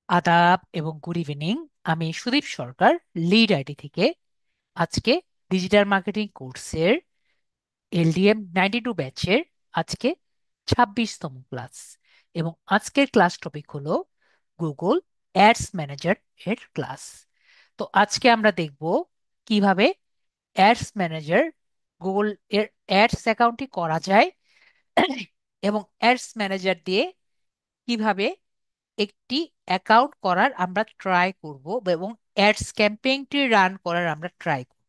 আদাব এবং good evening. আমি সুদীপ সরকার, লিড আইটি থেকে। আজকে ডিজিটাল মার্কেটিং কোর্সের LDM 92 ব্যাচের আজকে 26তম ক্লাস, এবং আজকের ক্লাস টপিক হলো গুগল অ্যাডস ম্যানেজার এর ক্লাস। তো আজকে আমরা দেখব কিভাবে অ্যাডস ম্যানেজার, গুগল এর অ্যাডস অ্যাকাউন্টটি করা যায় এবং অ্যাডস ম্যানেজার দিয়ে কিভাবে একটি অ্যাকাউন্ট করার আমরা ট্রাই করব, এবং অ্যাডস ক্যাম্পেইনটি রান করার আমরা ট্রাই করব।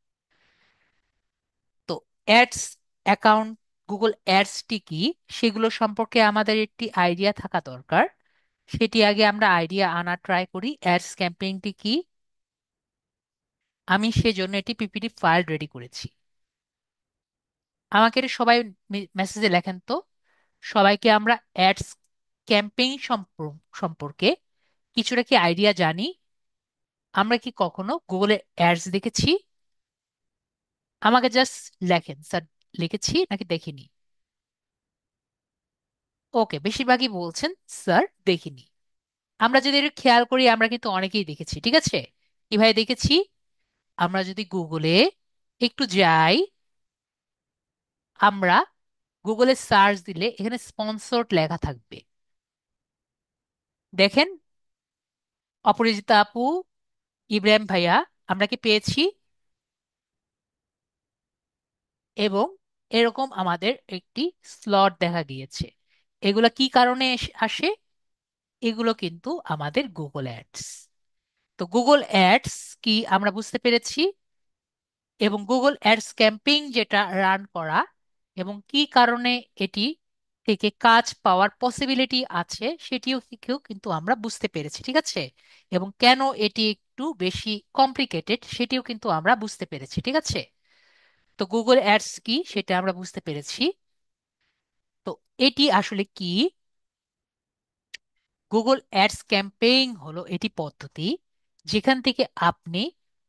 তো অ্যাডস অ্যাকাউন্ট, গুগল অ্যাডসটি কি, সেগুলো সম্পর্কে আমাদের একটি আইডিয়া থাকা দরকার। সেটি আগে আমরা আইডিয়া আনা ট্রাই করি। অ্যাডস ক্যাম্পেইনটি কি, আমি সেজন্য একটি পিপিটি ফাইল রেডি করেছি। আমাকে এটা সবাই মেসেজে লেখেন তো, সবাইকে আমরা অ্যাডস ক্যাম্পেইন সম্পর্কে কিছুটা কি আইডিয়া জানি? আমরা কি কখনো গুগলে অ্যাডস দেখেছি? আমাকে জাস্ট লেখেন, স্যার লিখেছি নাকি দেখিনি। ওকে, বেশিরভাগই বলছেন স্যার দেখিনি। আমরা যদি একটু খেয়াল করি, আমরা কিন্তু অনেকেই দেখেছি। ঠিক আছে, কিভাবে দেখেছি? আমরা যদি গুগলে একটু যাই, আমরা গুগলে সার্চ দিলে এখানে স্পন্সরড লেখা থাকবে। দেখেন, অপরাজিতা আপু, ইব্রাহিম ভাইয়া, আমরা কি পেয়েছি? এবং এরকম আমাদের একটি স্লট দেখা গিয়েছে। এগুলা কি কারণে আসে? এগুলো কিন্তু আমাদের গুগল অ্যাডস। তো গুগল অ্যাডস কি আমরা বুঝতে পেরেছি, এবং গুগল অ্যাডস ক্যাম্পেইন যেটা রান করা এবং কি কারণে এটি থেকে কাজ পাওয়ার পসিবিলিটি আছে সেটিও কেউ কিন্তু আমরা বুঝতে পেরেছি। ঠিক আছে, এবং কেন এটি একটু বেশি কমপ্লিকেটেড সেটিও কিন্তু আমরা বুঝতে পেরেছি। ঠিক আছে, তো গুগল অ্যাডস কি সেটা আমরা বুঝতে পেরেছি। তো এটি আসলে কি? গুগল অ্যাডস ক্যাম্পেইন হলো এটি পদ্ধতি যেখান থেকে আপনি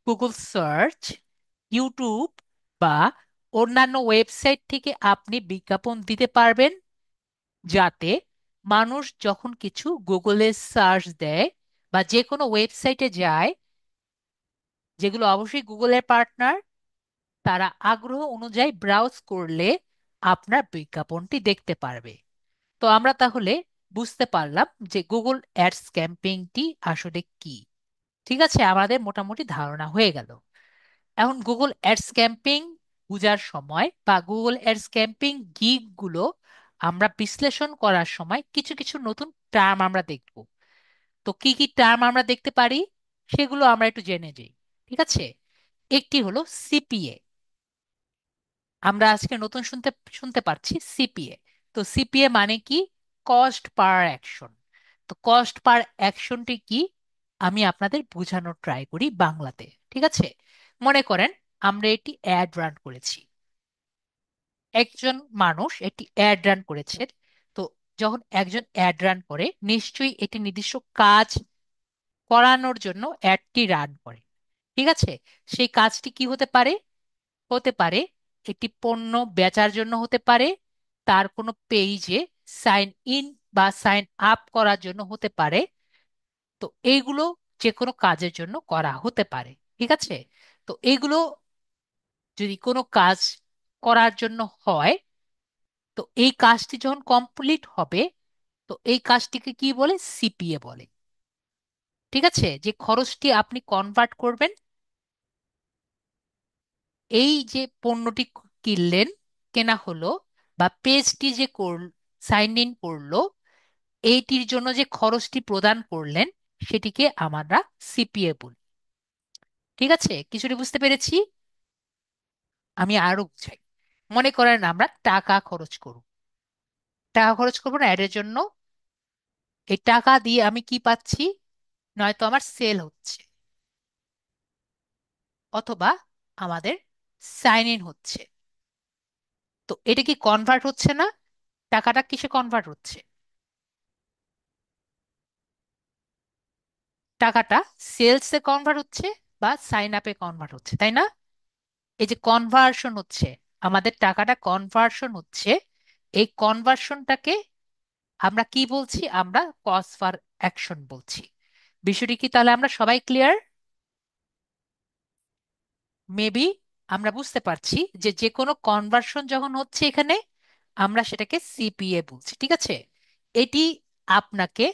গুগল সার্চ, ইউটিউব বা অন্যান্য ওয়েবসাইট থেকে আপনি বিজ্ঞাপন দিতে পারবেন, যাতে মানুষ যখন কিছু গুগলে সার্চ দেয় বা যে কোনো ওয়েবসাইটে যায়, যেগুলো অবশ্যই গুগলের পার্টনার, তারা আগ্রহ অনুযায়ী ব্রাউজ করলে আপনার বিজ্ঞাপনটি দেখতে পারবে। তো আমরা তাহলে বুঝতে পারলাম যে গুগল অ্যাডস ক্যাম্পেইনটি আসলে কি। ঠিক আছে, আমাদের মোটামুটি ধারণা হয়ে গেল। এখন গুগল অ্যাডস ক্যাম্পেইন বোঝার সময় বা গুগল অ্যাডস ক্যাম্পেইন গিগ গুলো আমরা বিশ্লেষণ করার সময় কিছু কিছু নতুন টার্ম আমরা দেখব। তো কি কি টার্ম আমরা দেখতে পারি সেগুলো আমরা একটু জেনে যাই। ঠিক আছে, একটি হলো সিপিএ। আমরা আজকে নতুন শুনতে শুনতে পারছি সিপিএ। তো সিপিএ মানে কি? Cost per action. তো কস্ট পার অ্যাকশনটি কি, আমি আপনাদের বোঝানোর ট্রাই করি বাংলাতে। ঠিক আছে, মনে করেন আমরা একটি অ্যাড রান করেছি, একজন মানুষ একটি অ্যাড রান করেছে। তো যখন একজন অ্যাড রান করে, নিশ্চয়ই একটি নির্দিষ্ট কাজ করানোর জন্য অ্যাডটি রান করে। ঠিক আছে, সেই কাজটি কি হতে পারে? হতে পারে একটি পণ্য বেচার জন্য, হতে পারে তার কোনো পেজে সাইন ইন বা সাইন আপ করার জন্য হতে পারে। তো এইগুলো যে কোনো কাজের জন্য করা হতে পারে। ঠিক আছে, তো এইগুলো যদি কোনো কাজ করার জন্য হয়, তো এই কাজটি যখন কমপ্লিট হবে, তো এই কাজটিকে কি বলে? সিপিএ বলে। ঠিক আছে, যে খরচটি আপনি কনভার্ট করবেন, এই যে পণ্যটি কিনলেন, কেনা হলো, বা পেজটি যে সাইন ইন করলো, এইটির জন্য যে খরচটি প্রদান করলেন, সেটিকে আমরা সিপিএ বলি। ঠিক আছে, কিছুটি বুঝতে পেরেছি? আমি আরো বুঝাই। মনে করেন আমরা টাকা খরচ করব, টাকা খরচ করবো না অ্যাডের জন্য। এই টাকা দিয়ে আমি কি পাচ্ছি? নয়তো আমার সেল হচ্ছে, অথবা আমাদের সাইন ইন হচ্ছে। তো এটা কি কনভার্ট হচ্ছে না? টাকাটা কিসে কনভার্ট হচ্ছে? টাকাটা সেলসে কনভার্ট হচ্ছে বা সাইন আপে কনভার্ট হচ্ছে, তাই না? এই যে কনভার্সন হচ্ছে, আমাদের টাকাটা কনভার্সন হচ্ছে, এই কনভার্সনটাকে আমরা কি বলছি? আমরা কস্ট পার অ্যাকশন বলছি। বিষয়টি কি তাহলে আমরা সবাই ক্লিয়ার? মেবি আমরা বুঝতে পারছি যে যে কোনো কনভার্সন যখন হচ্ছে এখানে আমরা সেটাকে সিপিএ বলছি, ঠিক আছে? এটি আপনাকে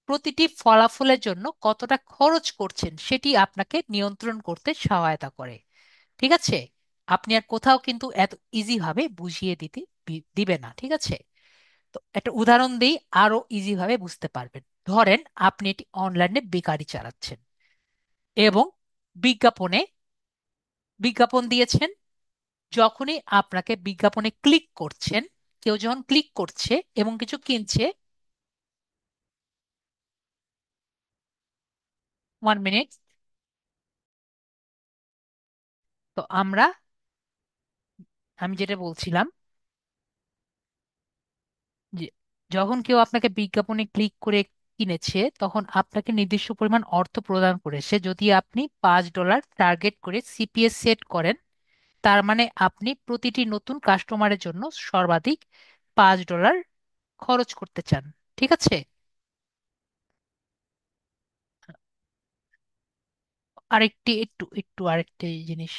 প্রতিটি ফলাফলের জন্য কতটা খরচ করছেন সেটি আপনাকে নিয়ন্ত্রণ করতে সহায়তা করে, ঠিক আছে? আপনি আর কোথাও কিন্তু এত ইজি ভাবে বুঝিয়ে দিতে দিবে না, ঠিক আছে? তো একটা উদাহরণ দিই, আরো ইজি ভাবে বুঝতে পারবেন। ধরেন আপনি এটি অনলাইনে বেকারি চালাচ্ছেন এবং বিজ্ঞাপনে বিজ্ঞাপন দিয়েছেন। যখনই আপনাকে বিজ্ঞাপনে ক্লিক করছেন, কেউ যখন ক্লিক করছে এবং কিছু কিনছে, 1 মিনিট। তো আমি যেটা বলছিলাম যে যখন কেউ আপনাকে বিজ্ঞাপনে ক্লিক করে কিনেছে তখন আপনাকে নির্দিষ্ট পরিমাণ অর্থ প্রদান করেছে। যদি আপনি $5 টার্গেট করে সিপিএস সেট করেন, তার মানে আপনি প্রতিটি নতুন কাস্টমারের জন্য সর্বাধিক $5 খরচ করতে চান, ঠিক আছে? আরেকটি একটু একটু আরেকটি জিনিস,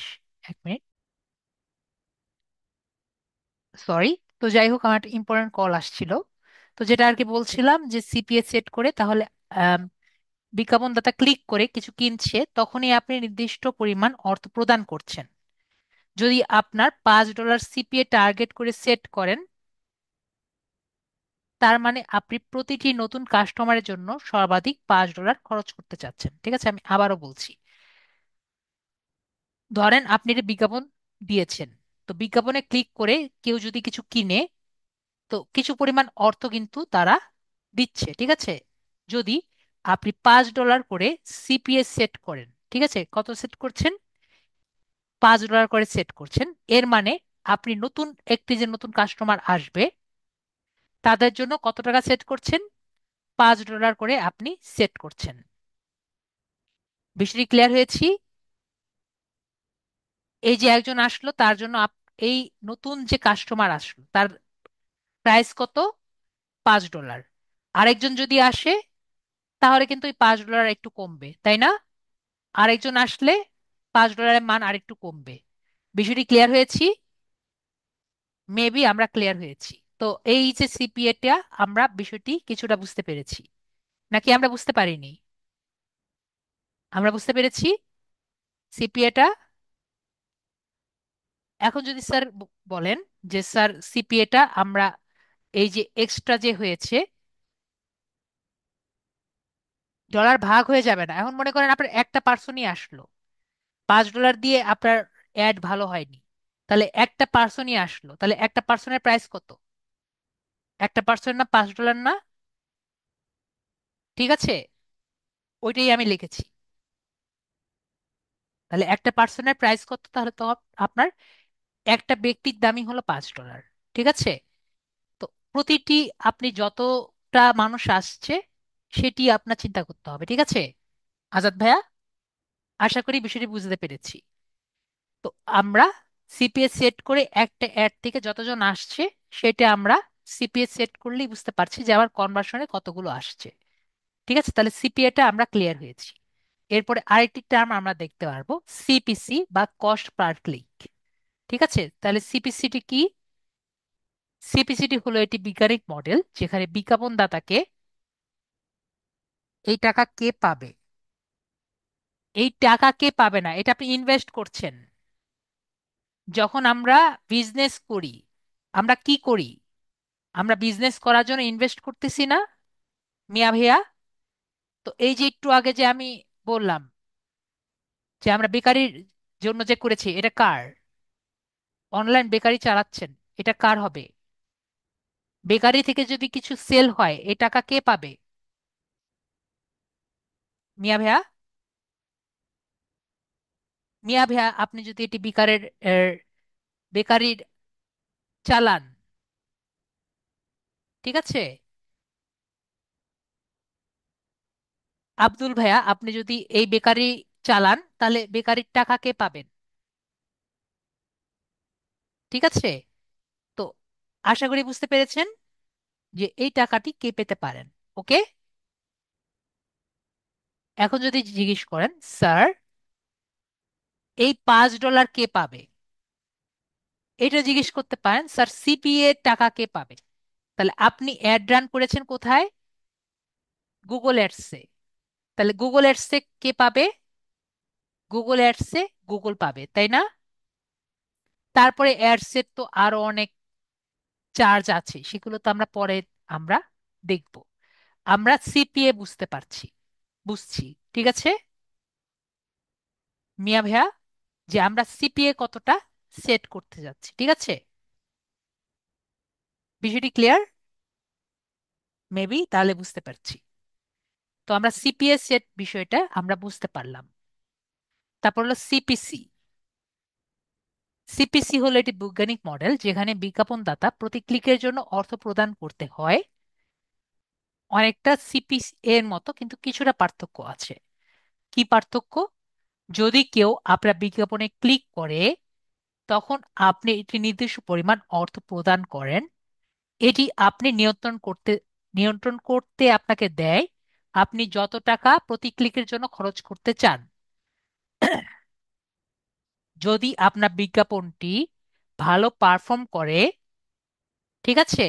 1 মিনিট, সরি। তো যাই হোক, আমার একটা ইম্পর্টেন্ট কল আসছিল। তো যেটা আর কি বলছিলাম যে সিপিএস সেট করে তাহলে আম, বিজ্ঞাপনদাতা ক্লিক করে কিছু কিনছে তখনই আপনি নির্দিষ্ট পরিমাণ অর্থ প্রদান করছেন। যদি আপনার $5 সিপিএ টার্গেট করে সেট করেন, তার মানে আপনি প্রতিটি নতুন কাস্টমারের জন্য সর্বাধিক $5 খরচ করতে চাচ্ছেন, ঠিক আছে? আমি আবারও বলছি। ধরেন আপনি একটা বিজ্ঞাপন দিয়েছেন, তো বিজ্ঞাপনে ক্লিক করে কেউ যদি কিছু কিনে, তো কিছু পরিমাণ অর্থ কিন্তু তারা দিচ্ছে, ঠিক আছে? যদি আপনি $5 করে সিপিএস সেট করেন, ঠিক আছে? কত সেট করছেন? $5 করে সেট করছেন। এর মানে আপনি নতুন একটি যে নতুন কাস্টমার আসবে তাদের জন্য কত টাকা সেট করছেন? $5 করে আপনি সেট করছেন। বিষয়টি ক্লিয়ার হয়েছি? এই যে একজন আসলো তার জন্য এই নতুন যে কাস্টমার আসলো তার প্রাইস কত? $5। আরেকজন যদি আসে তাহলে কিন্তু ওই $5 একটু কমবে, তাই না? আরেকজন আসলে $5 মান আরেকটু কমবে। বিষয়টি ক্লিয়ার হয়েছি? মেবি আমরা ক্লিয়ার হয়েছি। তো এই যে সিপিএটা, আমরা বিষয়টি কিছুটা বুঝতে পেরেছি নাকি আমরা বুঝতে পারিনি? আমরা বুঝতে পেরেছি সিপিএটা। এখন যদি স্যার বলেন যে স্যার সিপিএটা আমরা এই যে এক্সট্রা যে হয়েছে, ডলার ভাগ হয়ে যাবে না। এখন মনে করেন আপনার একটা পার্সনই আসলো, $5 দিয়ে আপনার অ্যাড ভালো হয়নি, তাহলে একটা পার্সনই আসলো, তাহলে একটা পার্সনের প্রাইস কত? একটা পার্সনের না $5 না? ঠিক আছে, ওইটাই আমি লিখেছি। তাহলে একটা পার্সনের প্রাইস কত? তাহলে তো আপনার একটা ব্যক্তির দামই হলো $5, ঠিক আছে? তো প্রতিটি আপনি যতটা মানুষ আসছে সেটি আপনার চিন্তা করতে হবে, ঠিক আছে? আজাদ ভাইয়া, আশা করি বিষয়টি বুঝতে পেরেছি। তো আমরা সিপিএস সেট করে একটা অ্যাড থেকে যতজন আসছে সেটা আমরা সিপিএস সেট করলেই বুঝতে পারছি যে আমার কনভার্সনে কতগুলো আসছে, ঠিক আছে? তাহলে সিপিএটা আমরা ক্লিয়ার হয়েছি। এরপরে আরেকটি টার্ম আমরা দেখতে পারবো, সিপিসি বা কস্ট পার ক্লিক, ঠিক আছে? তাহলে সিপিসিটি কি? সিপিসিটি হলো এটি বৈজ্ঞানিক মডেল যেখানে বিজ্ঞাপনদাতাকে এই টাকা কে পাবে, এই টাকা কে পাবে না, এটা আপনি ইনভেস্ট করছেন। যখন আমরা বিজনেস করি, আমরা কি করি? আমরা বিজনেস করার জন্য ইনভেস্ট করতেছি না, মিয়া ভাইয়া? তো এই যে একটু আগে যে আমি বললাম যে আমরা বেকারির জন্য যে করেছি, এটা কার? অনলাইন বেকারি চালাচ্ছেন, এটা কার হবে? বেকারি থেকে যদি কিছু সেল হয় এই টাকা কে পাবে? মিয়া ভাইয়া? মিয়া ভাইয়া, আপনি যদি এটি বেকারির চালান, ঠিক আছে? আব্দুল ভাইয়া, আপনি যদি এই বেকারি চালান তাহলে বেকারির টাকা কে পাবেন? ঠিক আছে? তো আশা করি বুঝতে পেরেছেন যে এই টাকাটি কে পেতে পারেন। ওকে? এখন যদি জিজ্ঞেস করেন, স্যার এই $5 কে পাবে, এটা জিজ্ঞেস করতে পারেন, স্যার সিপিএ টাকা কে পাবে। তাহলে আপনি অ্যাড রান করেছেন কোথায়? গুগল অ্যাডসে। তাহলে গুগল অ্যাডসে কে পাবে? গুগল অ্যাডসে গুগল পাবে, তাই না? তারপরে অ্যাডসের তো আরো অনেক চার্জ আছে, সেগুলো তো আমরা পরে আমরা দেখব। আমরা সিপিএ বুঝতে পারছি, বুঝছি, ঠিক আছে মিয়া ভাইয়া, যে আমরা সিপিএ কতটা সেট করতে যাচ্ছি, ঠিক আছে? বিষয়টি ক্লিয়ার? মেবি তাহলে বুঝতে পারছি। তো আমরা সিপিএ সেট বিষয়টা আমরা বুঝতে পারলাম। তারপর হলো সিপিসি। সিপিসি হলো একটি বৈজ্ঞানিক মডেল যেখানে বিজ্ঞাপনদাতা প্রতি ক্লিকের জন্য অর্থ প্রদান করতে হয়। অনেকটা সিপিসি এর মতো, কিন্তু কিছুটা পার্থক্য আছে। কি পার্থক্য? যদি কেউ আপনার বিজ্ঞাপনে ক্লিক করে, তখন আপনি একটি নির্দিষ্ট পরিমাণ অর্থ প্রদান করেন। এটি আপনি নিয়ন্ত্রণ করতে আপনাকে দেয় আপনি যত টাকা প্রতি ক্লিকের জন্য খরচ করতে চান। যদি আপনার বিজ্ঞাপনটি ভালো পারফর্ম করে, ঠিক আছে,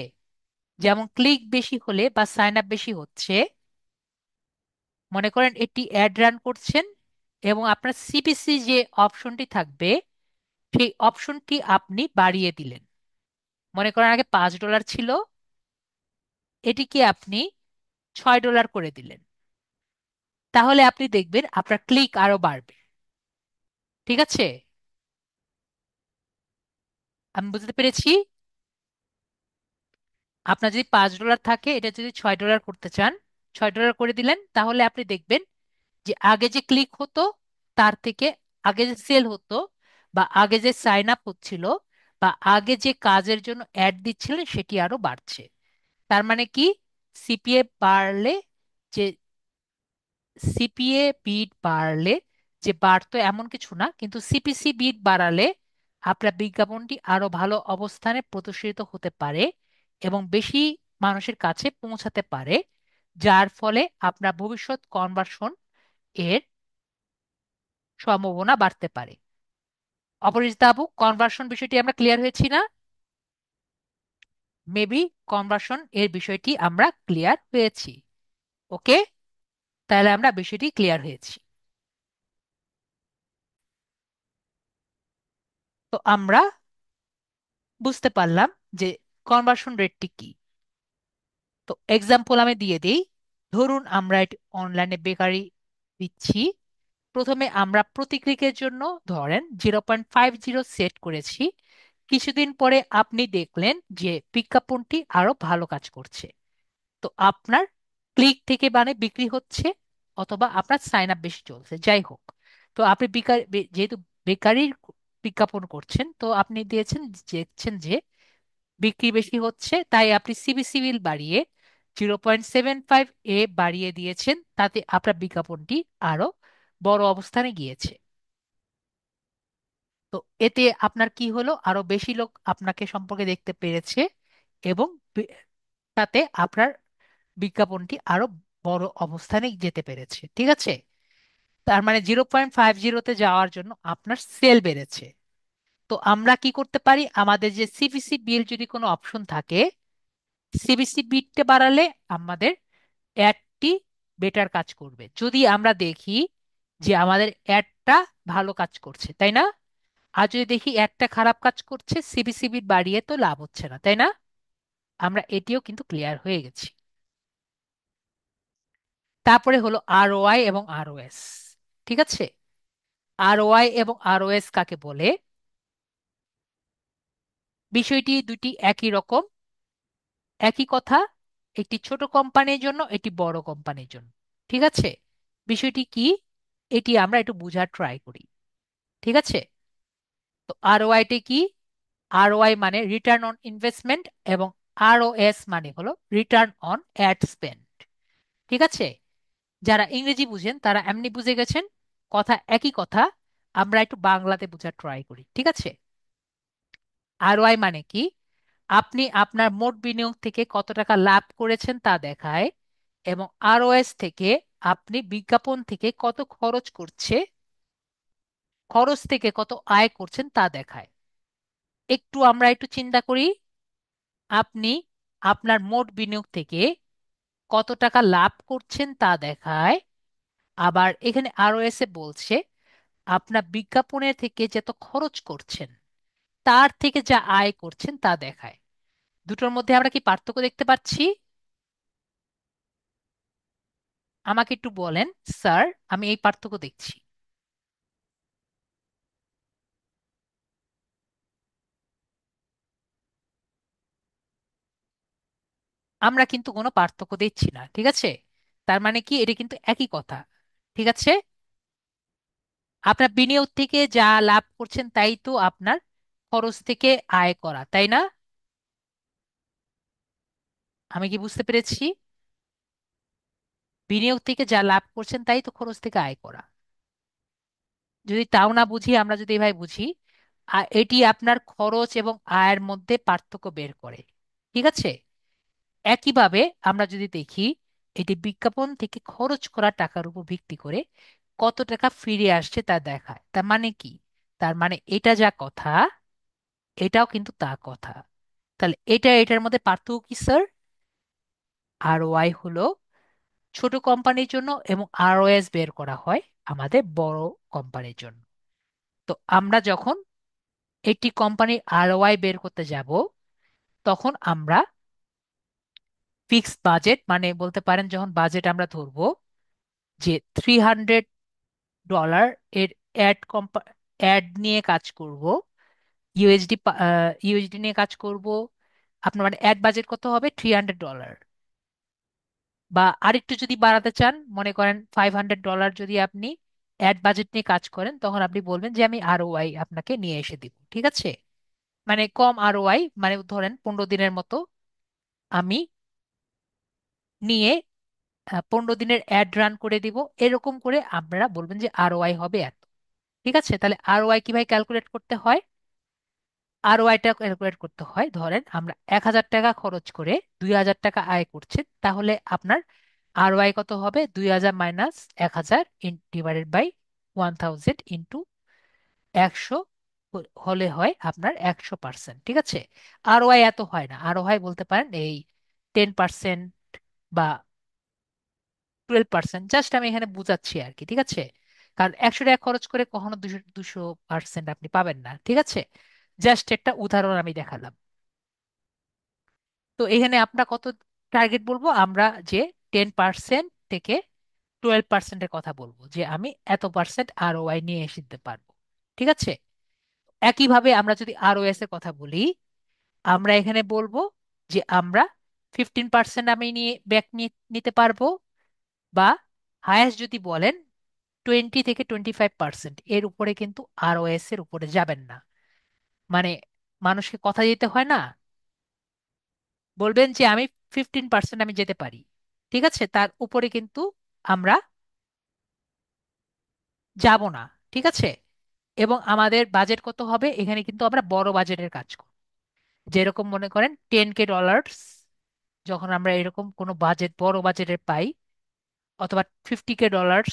যেমন ক্লিক বেশি হলে বা সাইন আপ বেশি হচ্ছে, মনে করেন একটি অ্যাড রান করছেন এবং আপনার সিপিসি যে অপশনটি থাকবে সেই অপশনটি আপনি বাড়িয়ে দিলেন। মনে করেন আগে $5 ছিল, এটিকে আপনি $6 করে দিলেন। তাহলে আপনি দেখবেন আপনার ক্লিক আরো বাড়বে, ঠিক আছে? আমি বুঝতে পেরেছি। আপনার যদি $5 থাকে, এটা যদি $6 করতে চান, $6 করে দিলেন, তাহলে আপনি দেখবেন যে আগে যে ক্লিক হতো তার থেকে, আগে যে সেল হতো বা আগে যে সাইন আপ হচ্ছিল বা আগে যে কাজের জন্য অ্যাড দিচ্ছিলেন সেটি আরো বাড়ছে। তার মানে কি? সিপিএ বাড়লে যে সিপিএ বিট বাড়লে যে বাড়তো এমন কিছু না, কিন্তু সিপিসি বিট বাড়ালে আপনার বিজ্ঞাপনটি আরো ভালো অবস্থানে প্রদর্শিত হতে পারে এবং বেশি মানুষের কাছে পৌঁছাতে পারে, যার ফলে আপনার ভবিষ্যৎ কনভার্সন এর সম্ভাবনা বাড়তে পারে। অপরাজিতা আপু, কনভার্সন বিষয়টি আমরা ক্লিয়ার হয়েছি না? মেবি কনভার্সন এর বিষয়টি আমরা ক্লিয়ার হয়েছি। ওকে, তাহলে আমরা বিষয়টি ক্লিয়ার হয়েছি। তো আমরা বুঝতে পারলাম যে কনভার্সন রেটটি কি। তো এক্সাম্পল আমি দিয়ে দিই। ধরুন আমরা একটি অনলাইনে বেকারি দিচ্ছি। প্রথমে আমরা প্রতি ক্লিকের জন্য ধরেন 0.50 সেট করেছি। কিছুদিন পরে আপনি দেখলেন যে বিজ্ঞাপনটি আরো ভালো কাজ করছে। তো আপনার ক্লিক থেকে মানে বিক্রি হচ্ছে, অথবা আপনার সাইন আপ বেশি চলছে, যাই হোক। তো আপনি যেহেতু বেকারির বিজ্ঞাপন করছেন, তো আপনি দেখছেন যে বিক্রি বেশি হচ্ছে, তাই আপনি সিবিসিবিল বাড়িয়ে 0.75 বাড়িয়ে দিয়েছেন, তাতে আপনার বিজ্ঞাপনটি আরো বড় অবস্থানে গিয়েছে। তো এতে আপনার কি হলো, আরো বেশি লোক আপনাকে সম্পর্কে দেখতে পেরেছে এবং বি- তাতে আপনার বিজ্ঞাপনটি আরো বড় অবস্থানে যেতে পেরেছে, ঠিক আছে? তার মানে 0.50-তে যাওয়ার জন্য আপনার সেল বেড়েছে। তো আমরা কি করতে পারি, আমাদের যে সিবিসি বিল যদি কোনো অপশন থাকে, সিবিসি বিটটা বাড়ালে আমাদের অ্যাডটি বেটার কাজ করবে, যদি আমরা দেখি যে আমাদের অ্যাডটা ভালো কাজ করছে, তাই না? আর যদি দেখি অ্যাডটা খারাপ কাজ করছে, সিবিসি বিট বাড়িয়ে তো লাভ হচ্ছে না, তাই না? আমরা এটিও কিন্তু ক্লিয়ার হয়ে গেছি। তারপরে হলো আরওআই এবং আরওএস, ঠিক আছে? আরওআই এবং আরওএস কাকে বলে? বিষয়টি দুটি একই রকম, একই কথা। একটি ছোট কোম্পানির জন্য, একটি বড় কোম্পানির জন্য, ঠিক আছে? বিষয়টি কি, এটি আমরা একটু বোঝার ট্রাই করি, ঠিক আছে? তো আরওআইটি কি? আরওআই মানে রিটার্ন অন ইনভেস্টমেন্ট, এবং আরওএস মানে হলো রিটার্ন অন অ্যাড স্পেন্ড, ঠিক আছে? যারা ইংরেজি বুঝেন তারা এমনি বুঝে গেছেন, কথা একই কথা। আমরা একটু বাংলাতে বোঝার ট্রাই করি, ঠিক আছে? আরওআই মানে কি? আপনি আপনার মোট বিনিয়োগ থেকে কত টাকা লাভ করেছেন তা দেখায়, এবং আরওএস থেকে আপনি বিজ্ঞাপন থেকে কত খরচ করছে, খরচ থেকে কত আয় করছেন তা দেখায়। আমরা একটু চিন্তা করি। আপনি আপনার মোট বিনিয়োগ থেকে কত টাকা লাভ করছেন তা দেখায়। আবার এখানে আরও এসে বলছে আপনার বিজ্ঞাপনের থেকে যত খরচ করছেন তার থেকে যা আয় করছেন তা দেখায়। দুটোর মধ্যে আমরা কি পার্থক্য দেখতে পাচ্ছি? আমাকে একটু বলেন। স্যার, আমি এই পার্থক্য দেখছি। আমরা কিন্তু কোনো পার্থক্য দেখছি না, ঠিক আছে? তার মানে কি, এটা কিন্তু একই কথা। ঠিক আছে, আপনার বিনিয়োগ থেকে যা লাভ করছেন তাই তো আপনার খরচ থেকে আয় করা, তাই না? আমি কি বুঝতে পেরেছি? বিনিয়োগ থেকে যা লাভ করছেন তাই তো খরচ থেকে আয় করা। যদি তাও না বুঝি, আমরা যদি এভাবে বুঝি, এটি আপনার খরচ এবং আয়ের মধ্যে পার্থক্য বের করে। ঠিক আছে, একইভাবে আমরা যদি দেখি, এটি বিজ্ঞাপন থেকে খরচ করা টাকার উপর ভিত্তি করে কত টাকা ফিরে আসছে তা দেখায়। তার মানে কি? তার মানে এটা যা কথা, এটাও কিন্তু তা কথা। তাহলে এটার মধ্যে পার্থক্য কি স্যার? আর ওয়াই হলো ছোট কোম্পানির জন্য এবং আরওএস বের করা হয় আমাদের বড় কোম্পানির জন্য। তো আমরা যখন একটি কোম্পানির আরওআই বের করতে যাব, তখন আমরা ফিক্সড বাজেট, মানে বলতে পারেন যখন বাজেট আমরা ধরবো যে $300 এর অ্যাড নিয়ে কাজ করব, ইউএসডি ইউএসডি নিয়ে কাজ করব। আপনার মানে অ্যাড বাজেট কত হবে? $300। বা আরেকটু যদি বাড়াতে চান, মনে করেন $500 যদি আপনি অ্যাড বাজেট নিয়ে কাজ করেন, তখন আপনি বলবেন যে আমি আরওআই আপনাকে নিয়ে এসে দিব। ঠিক আছে, মানে কম আরওআই, মানে ধরেন 15 দিনের মতো আমি নিয়ে 15 দিনের অ্যাড রান করে দিব। এরকম করে আপনারা বলবেন যে আরওআই হবে এত। ঠিক আছে, তাহলে আরওআই কিভাবে ক্যালকুলেট করতে হয়? আরওআইটা ক্যালকুলেট করতে হয়, ধরেন আমরা 1,000 টাকা খরচ করে 2,000 টাকা আয় করছেন, তাহলে আপনার আরওআই কত হবে? 2,000 মাইনাস 1,000 ডিভাইডেড বাই 1,000 ইন্টু 100 হলে হয় আপনার 100%। ঠিক আছে, আরওআই এত হয় না, আরওআই বলতে পারেন এই 10% বা 12%। জাস্ট আমি এখানে বুঝাচ্ছি আর কি। ঠিক আছে, কারণ 100 টাকা খরচ করে কখনো 200% আপনি পাবেন না। ঠিক আছে, জাস্ট একটা উদাহরণ আমি দেখালাম। তো এখানে আমরা কত টার্গেট বলবো? আমরা যে 10% থেকে 12%-এর কথা বলবো, যে আমি এত পার্সেন্ট আরওআই নিয়ে এসে দিতে পারবো। ঠিক আছে, একইভাবে আমরা যদি আরওএস এর কথা বলি, আমরা এখানে বলবো যে আমরা 15% আমি নিয়ে ব্যাক নিয়ে নিতে পারবো, বা হায়েস্ট যদি বলেন 20 থেকে 25%, এর উপরে কিন্তু আরওএস এর উপরে যাবেন না। মানে মানুষকে কথা দিতে হয় না, বলবেন যে আমি 15% আমি যেতে পারি। ঠিক আছে, তার উপরে কিন্তু আমরা যাব না। ঠিক আছে, এবং আমাদের বাজেট কত হবে? এখানে কিন্তু আমরা বড় বাজেটের কাজ করব। যেরকম মনে করেন $10K, যখন আমরা এরকম কোনো বাজেট বড় বাজেটের পাই, অথবা $50K।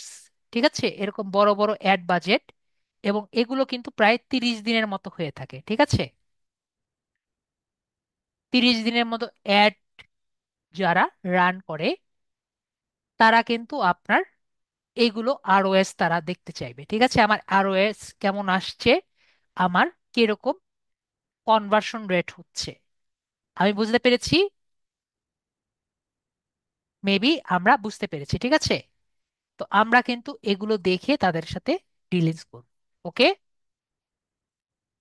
ঠিক আছে, এরকম বড় বড় অ্যাড বাজেট, এবং এগুলো কিন্তু প্রায় 30 দিনের মতো হয়ে থাকে। ঠিক আছে, 30 দিনের মতো অ্যাড যারা রান করে, তারা কিন্তু আপনার এইগুলো আরওএস তারা দেখতে চাইবে। ঠিক আছে, আমার আরওএস কেমন আসছে, আমার কিরকম কনভার্সন রেট হচ্ছে। আমি বুঝতে পেরেছি, মেবি আমরা বুঝতে পেরেছি। ঠিক আছে, তো আমরা কিন্তু এগুলো দেখে তাদের সাথে ডিলিংস করব। ওকে,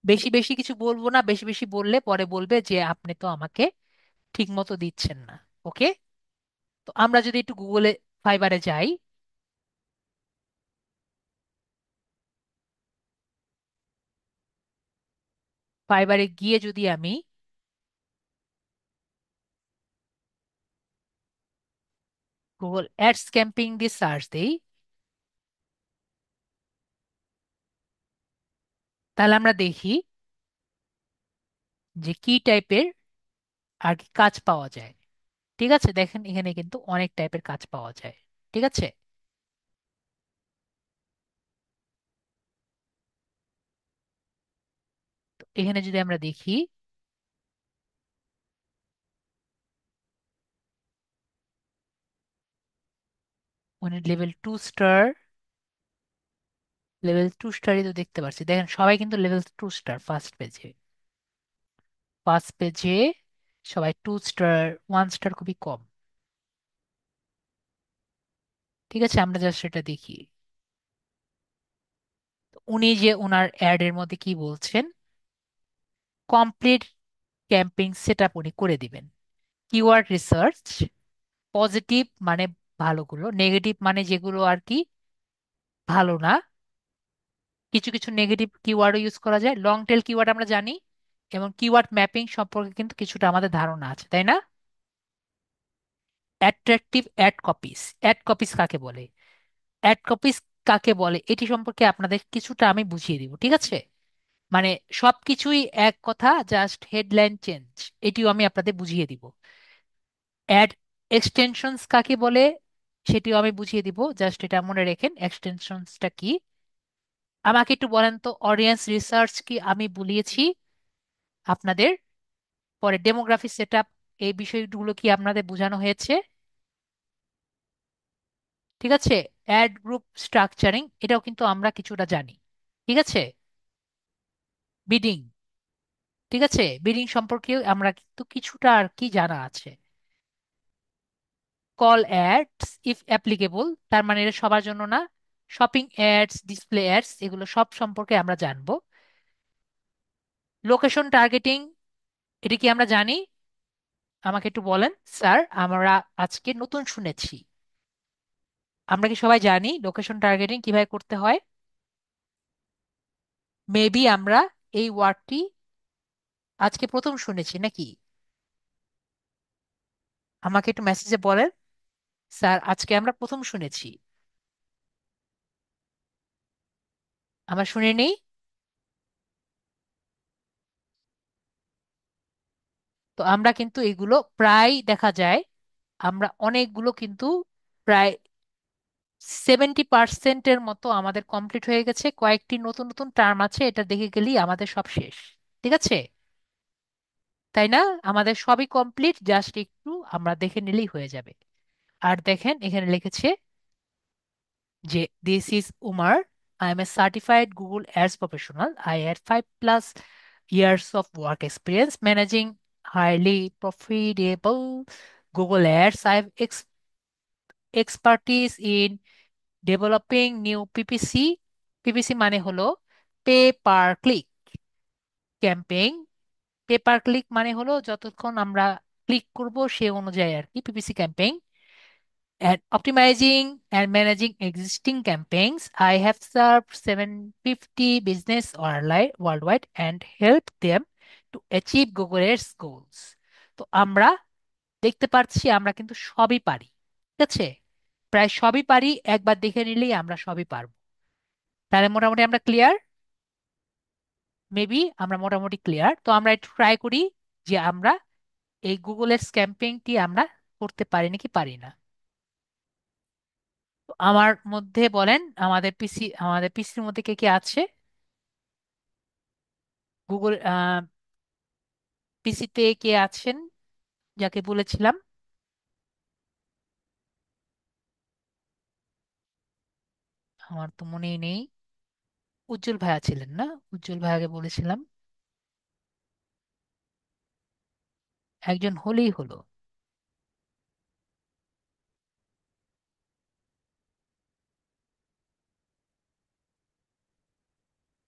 বেশি বেশি কিছু বলবো না, বেশি বেশি বললে পরে বলবে যে আপনি তো আমাকে ঠিক মতো দিচ্ছেন না। ওকে, তো আমরা যদি একটু গুগলে, ফাইবারে যাই, ফাইবারে গিয়ে যদি আমি গুগল অ্যাডস ক্যাম্পিং দিয়ে সার্চ দিই, তাহলে আমরা দেখি যে কি টাইপের আর কি কাজ পাওয়া যায়। ঠিক আছে, দেখেন এখানে কিন্তু অনেক টাইপের কাজ পাওয়া যায়। ঠিক আছে, এখানে যদি আমরা দেখি, মানে লেভেল 2 স্টার, লেভেল 2 স্টারই তো দেখতে পাচ্ছি। দেখেন সবাই কিন্তু লেভেল 2 স্টার ফার্স্ট পেজে, ফার্স্ট পেজে সবাই 2 স্টার, 1 স্টার খুবই কম। ঠিক আছে, আমরা জাস্ট সেটা দেখি। তো উনি যে ওনার অ্যাড এর মধ্যে কি বলছেন, কমপ্লিট ক্যাম্পিং সেট আপ উনি করে দিবেন। কিওয়ার্ড রিসার্চ, পজিটিভ মানে ভালোগুলো, নেগেটিভ মানে যেগুলো আর কি ভালো না। কিছু কিছু নেগেটিভ কিওয়ার্ডও ইউজ করা যায়, লং টেল কিওয়ার্ড আমরা জানি, এবং কিওয়ার্ড ম্যাপিং সম্পর্কে কিন্তু কিছুটা আমাদের ধারণা আছে, তাই না? Attractive ad copies, ad copies কাকে বলে, অ্যাড কপিস কাকে বলে এটি সম্পর্কে আপনাদের কিছুটা আমি বুঝিয়ে দিব, ঠিক আছে? মানে সবকিছুই এক কথা, জাস্ট হেডলাইন চেঞ্জ, এটিও আমি আপনাদের বুঝিয়ে দিব। অ্যাড এক্সটেনশনস কাকে বলে সেটিও আমি বুঝিয়ে দিব, জাস্ট এটা মনে রেখেন এক্সটেনশনসটা কি। আমাকে একটু বলেন তো, অডিয়েন্স রিসার্চ কি আমি বলিয়েছি আপনাদের? পরে ডেমোগ্রাফি সেটআপ, এই বিষয়গুলো কি আপনাদের বোঝানো হয়েছে? ঠিক আছে। অ্যাড গ্রুপ স্ট্রাকচারিং, এটাও কিন্তু আমরা কিছুটা জানি। ঠিক আছে। বিডিং, ঠিক আছে, বিডিং সম্পর্কেও আমরা কিন্তু কিছুটা আর কি জানা আছে। কল অ্যাডস ইফ অ্যাপ্লিকেবল, তার মানে এটা সবার জন্য না। শপিং অ্যাডস, ডিসপ্লে অ্যাডস, এগুলো সব সম্পর্কে আমরা জানবো। লোকেশন টার্গেটিং, এটা কি আমরা জানি? আমাকে একটু বলেন স্যার, আমরা আজকে নতুন শুনেছি। আমরা কি সবাই জানি লোকেশন টার্গেটিং কিভাবে করতে হয়? মেবি আমরা এই ওয়ার্ডটি আজকে প্রথম শুনেছি নাকি? আমাকে একটু মেসেজে বলেন স্যার, আজকে আমরা প্রথম শুনেছি। আমরা শুনে নেই। তো আমরা কিন্তু এগুলো প্রায় দেখা যায়, আমরা অনেকগুলো কিন্তু প্রায় 70%-এর মতো আমাদের কমপ্লিট হয়ে গেছে। কয়েকটি নতুন নতুন টার্ম আছে, এটা দেখে গেলেই আমাদের সব শেষ। ঠিক আছে, তাই না? আমাদের সবই কমপ্লিট, জাস্ট একটু আমরা দেখে নিলেই হয়ে যাবে। আর দেখেন এখানে লিখেছে যে this is Umar, I M A certified Google ads professional, I had 5+ years of work experience managing highly profitable Google Ads. I have expertise in developing new PPC, PPC মানে হলো pay per click campaign. Pay per click মানে হলো যতক্ষণ আমরা click করব সে অনুযায়ী আর কি PPC campaign. And optimizing and managing existing campaigns. I have served 750 business worldwide and helped them to achieve Google Ads goals. তো আমরা দেখতে পাচ্ছি আমরা কিন্তু সবই পারি। ঠিক আছে, প্রায় সবই পারি, একবার দেখে নিলেই আমরা সবই পারবো। তাহলে মোটামুটি আমরা ক্লিয়ার। মেবি আমরা মোটামুটি ক্লিয়ার। তো আমরা একটু ট্রাই করি যে আমরা এই গুগলের ক্যাম্পেইনটি আমরা করতে পারি নাকি পারি না। তো আমার মধ্যে বলেন, আমাদের পিসির মধ্যে কে কে আছে গুগল পিসিতে কে আছেন যাকে বলেছিলাম? আমার তো মনেই নেই। উজ্জ্বল ভাইয়া ছিলেন না? উজ্জ্বল ভাইয়াকে বলেছিলাম। একজন হলেই হলো।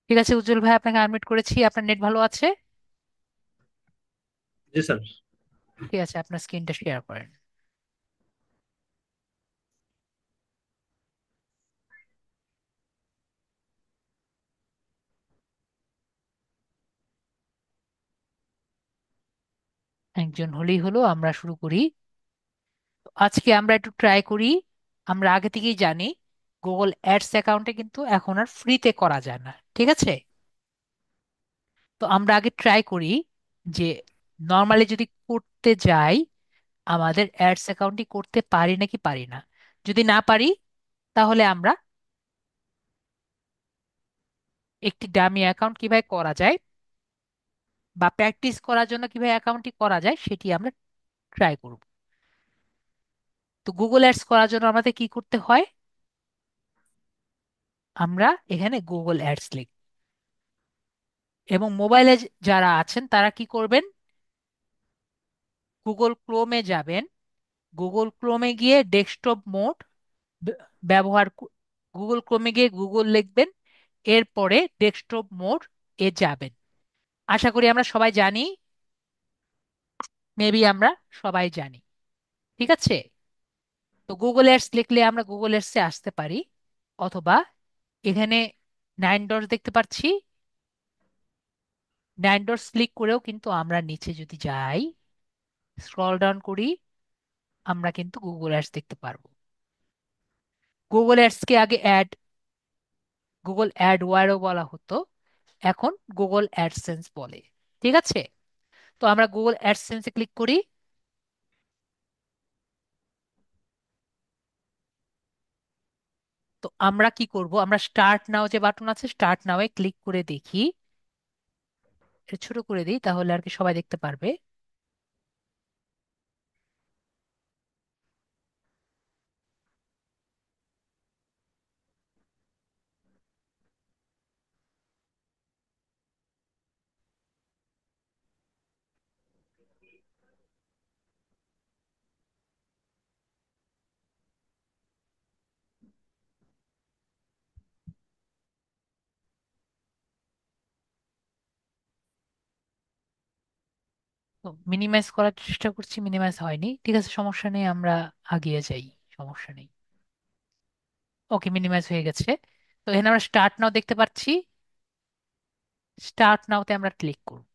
ঠিক আছে উজ্জ্বল ভাই, আপনাকে আনমিউট করেছি, আপনার নেট ভালো আছে? জি স্যার। ঠিক আছে, আপনার স্ক্রিনটা শেয়ার করেন। একজন হলেই হলো, আমরা শুরু করি। তো আজকে আমরা একটু ট্রাই করি। আমরা আগে থেকেই জানি গুগল অ্যাডস অ্যাকাউন্টে কিন্তু এখন আর ফ্রিতে করা যায় না, ঠিক আছে? তো আমরা আগে ট্রাই করি যে নর্মালি যদি করতে যাই আমাদের অ্যাডস অ্যাকাউন্টটি করতে পারি নাকি পারি না। যদি না পারি তাহলে আমরা একটি ডামি অ্যাকাউন্ট কিভাবে করা যায় বা প্র্যাকটিস করার জন্য কিভাবে অ্যাকাউন্টটি করা যায় সেটি আমরা ট্রাই করব। তো গুগল অ্যাডস করার জন্য আমাদের কি করতে হয়? আমরা এখানে গুগল অ্যাডস লিখব এবং মোবাইলে যারা আছেন তারা কি করবেন? গুগল ক্রোমে যাবেন। গুগল ক্রোমে গিয়ে ডেস্কটপ মোড ব- ব্যবহার গুগল ক্রোমে গিয়ে গুগল লিখবেন, এরপরে ডেস্কটপ মোড এ যাবেন। আশা করি আমরা সবাই জানি, মেবি আমরা সবাই জানি। ঠিক আছে। তো গুগল অ্যাডস লিখলে আমরা গুগল অ্যাডসে আসতে পারি, অথবা এখানে 9 ডটস দেখতে পাচ্ছি, 9 ডটস ক্লিক করেও কিন্তু আমরা নিচে যদি যাই, স্ক্রল ডাউন করি, আমরা কিন্তু গুগল অ্যাডস দেখতে পারবো। গুগল অ্যাডস কে আগে গুগল অ্যাডওয়ার্ডও বলা হতো, এখন গুগল অ্যাডসেন্স বলে। ঠিক আছে। তো আমরা গুগল অ্যাডসেন্সে ক্লিক করি। তো আমরা কি করব, আমরা স্টার্ট নাও যে বাটন আছে, স্টার্ট নাও এ ক্লিক করে দেখি। এটা ছোট করে দিই তাহলে আর কি সবাই দেখতে পারবে। তো মিনিমাইজ করার চেষ্টা করছি, মিনিমাইজ হয়নি। ঠিক আছে, সমস্যা নেই, আমরা আগিয়ে যাই, সমস্যা নেই। ওকে, মিনিমাইজ হয়ে গেছে। তো এখানে আমরা স্টার্ট নাও দেখতে পাচ্ছি, স্টার্ট নাওতে আমরা ক্লিক করব।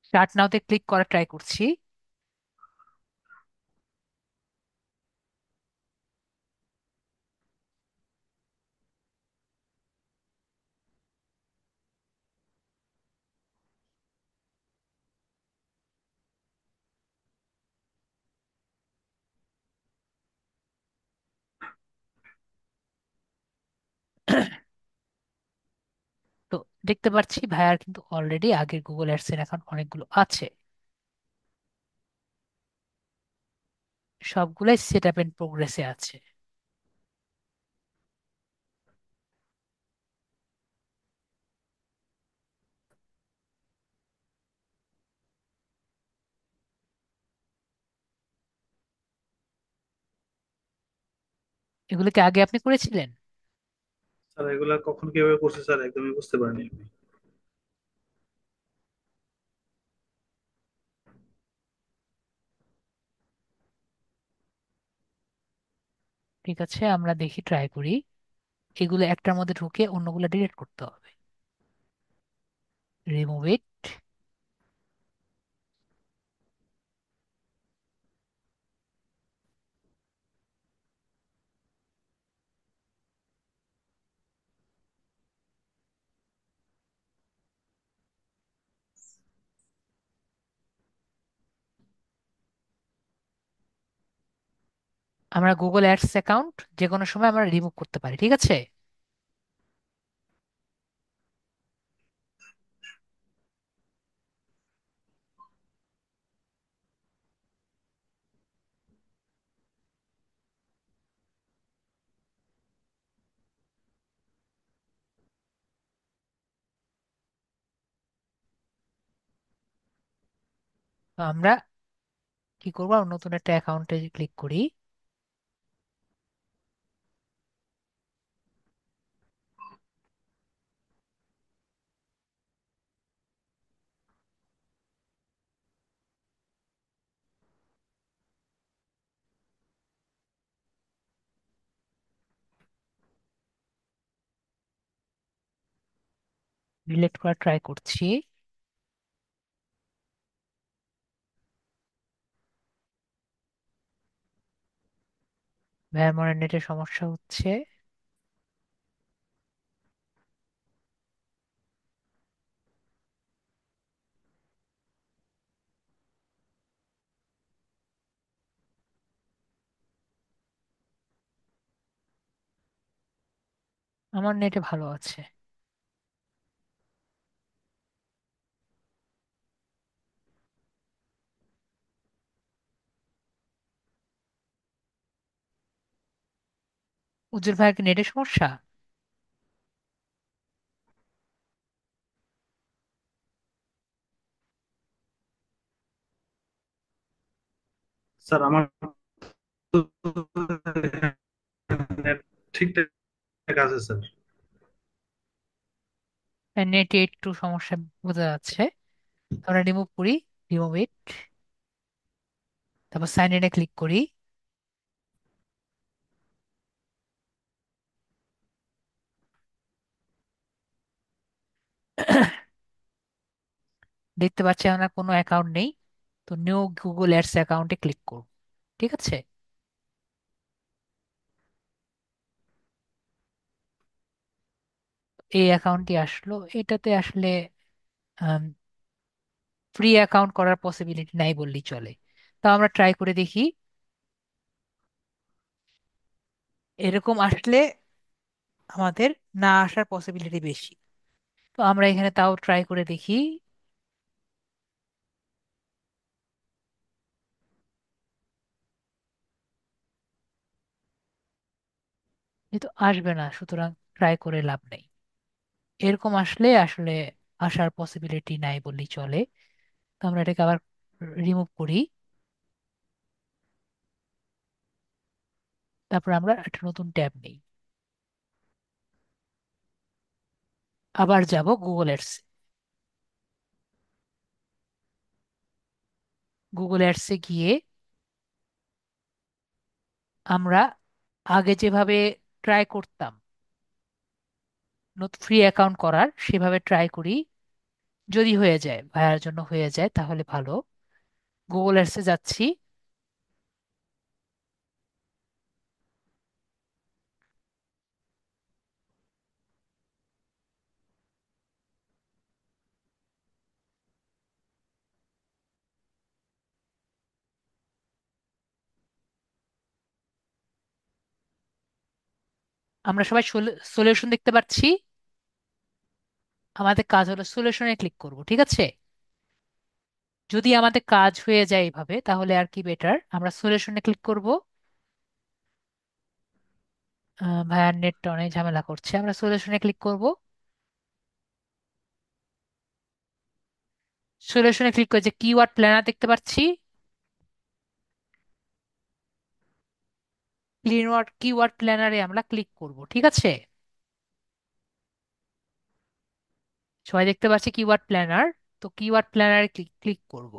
স্টার্ট নাওতে ক্লিক করা ট্রাই করছি। তো দেখতে পাচ্ছি ভাইয়ার কিন্তু অলরেডি আগের গুগল অ্যাডস এর অ্যাকাউন্ট অনেকগুলো আছে, সবগুলাই সেট আপ এন্ড প্রোগ্রেসে আছে। এগুলো কি আগে আপনি করেছিলেন? স্যার এগুলা কখন কিভাবে করছে স্যার একদমই বুঝতে পারিনি আমি। ঠিক আছে, আমরা দেখি, ট্রাই করি। এগুলো একটার মধ্যে ঢুকে অন্যগুলো ডিলিট করতে হবে। রিমুভ ইট। আমরা গুগল অ্যাডস অ্যাকাউন্ট যে কোনো সময় আমরা রিমুভ করতে পারি। ঠিক আছে। তো আমরা কি করবো, আমরা নতুন একটা অ্যাকাউন্টে ক্লিক করি। ডিলিট করা ট্রাই করছি। ভাইয়া মনে নেটের সমস্যা হচ্ছে। আমার নেটে ভালো আছে। উজ্জ্বল ভাইয়ের কি নেটের সমস্যা? স্যার আমার তো নেট ঠিকঠাক আছে স্যার। নেটে একটু সমস্যা বোঝা যাচ্ছে। আমরা রিমুভ করি, রিমুভ ইট, তারপর সাইন ইনে ক্লিক করি। দেখতে পাচ্ছি আমার কোনো অ্যাকাউন্ট নেই। তো নিউ গুগল অ্যাডস অ্যাকাউন্টে ক্লিক করব। ঠিক আছে, এই অ্যাকাউন্টটি আসলো। এটাতে আসলে ফ্রি অ্যাকাউন্ট করার পসিবিলিটি নাই বললেই চলে। তো আমরা ট্রাই করে দেখি। এরকম আসলে আমাদের না আসার পসিবিলিটি বেশি। তো আমরা এখানে তাও ট্রাই করে দেখি। যেহেতু আসবে না, সুতরাং ট্রাই করে লাভ নেই। এরকম আসলে আসলে আসার পসিবিলিটি নাই বললেই চলে। তো আমরা এটাকে আবার রিমুভ করি। তারপর আমরা একটা নতুন ট্যাব নিই। আবার যাব গুগল অ্যাডস। গুগল অ্যাডসে গিয়ে আমরা আগে যেভাবে ট্রাই করতাম নতুন ফ্রি অ্যাকাউন্ট করার, সেভাবে ট্রাই করি। যদি হয়ে যায়, ভাইয়ার জন্য হয়ে যায়, তাহলে ভালো। গুগল অ্যাডসে যাচ্ছি। আমরা সবাই সলিউশন দেখতে পাচ্ছি। আমাদের কাজ হলো সলিউশনে ক্লিক করব। ঠিক আছে, যদি আমাদের কাজ হয়ে যায় এইভাবে, তাহলে আর কি বেটার, আমরা সলিউশনে ক্লিক করব। ভাইয়ার নেটটা অনেক ঝামেলা করছে। আমরা সলিউশনে ক্লিক করব। সলিউশনে ক্লিক করে যে কিওয়ার্ড প্ল্যানার দেখতে পাচ্ছি, ক্লিনওয়ার্ড কিওয়ার্ড প্ল্যানারে আমরা ক্লিক করব। ঠিক আছে, সবাই দেখতে পাচ্ছি কিওয়ার্ড প্ল্যানার। তো কিওয়ার্ড প্ল্যানারে ক্লিক ক্লিক করব।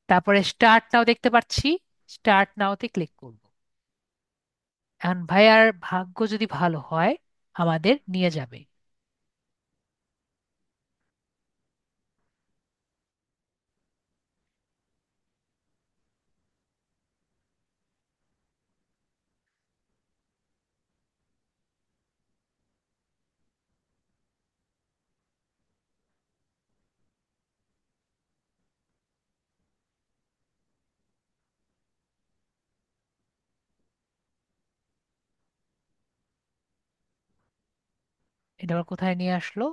তারপরে স্টার্ট নাও দেখতে পাচ্ছি, স্টার্ট নাওতে ক্লিক করব। এখন ভাইয়ার ভাগ্য যদি ভালো হয়, আমাদের নিয়ে যাবে। এটা আবার কোথায় নিয়ে আসলো?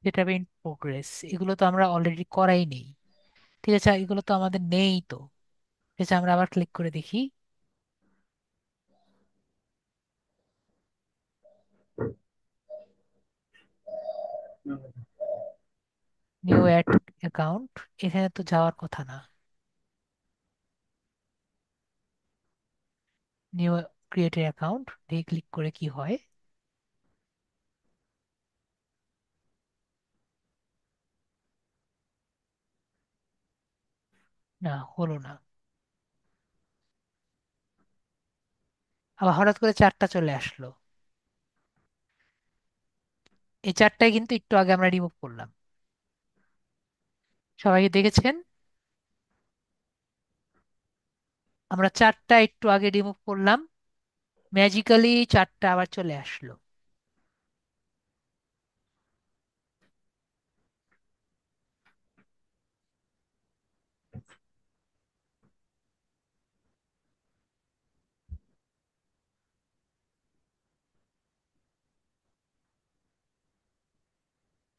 যেটা ইন প্রোগ্রেস, এগুলো তো আমরা অলরেডি করাই নেই। ঠিক আছে, এগুলো তো আমাদের নেই তো। ঠিক আছে, আমরা আবার ক্লিক করে দেখি। নিউ অ্যাড অ্যাকাউন্ট, এখানে তো যাওয়ার কথা না। নিউ ক্রিয়েট অ্যাকাউন্ট দিয়ে ক্লিক করে কি হয়? না, হলো না। আবার হঠাৎ করে চারটা চলে আসলো। এই চারটায় কিন্তু একটু আগে আমরা রিমুভ করলাম। সবাই দেখেছেন? আমরা চারটা একটু আগে রিমুভ করলাম, ম্যাজিক্যালি চারটা আবার চলে আসলো।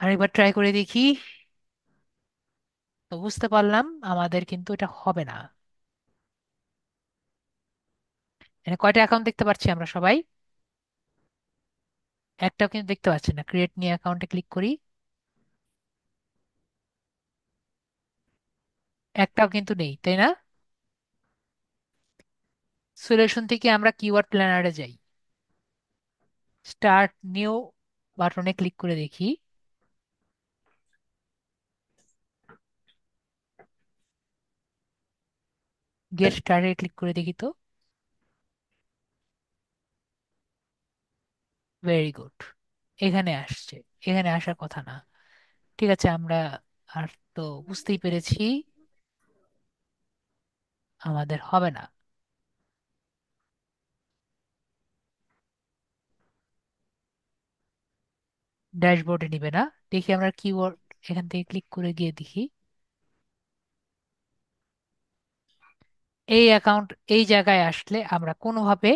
আরেকবার ট্রাই করে দেখি। তো বুঝতে পারলাম আমাদের কিন্তু এটা হবে না। এখানে কয়টা অ্যাকাউন্ট দেখতে পাচ্ছি আমরা সবাই? একটাও কিন্তু দেখতে পাচ্ছি না। ক্রিয়েট নিউ অ্যাকাউন্টে ক্লিক করি, একটাও কিন্তু নেই, তাই না? সলিউশন থেকে আমরা কিওয়ার্ড প্ল্যানারে যাই, স্টার্ট নিউ বাটনে ক্লিক করে দেখি। গেট স্টার্টে ক্লিক করে দেখি তো। ভেরি গুড, এখানে আসছে। এখানে আসার কথা না। ঠিক আছে, আমরা আর তো বুঝতেই পেরেছি আমাদের হবে না। ড্যাশবোর্ডে নিবে না। দেখি আমরা কিওয়ার্ড এখান থেকে ক্লিক করে গিয়ে দেখি। এই অ্যাকাউন্ট এই জায়গায় আসলে আমরা কোনোভাবে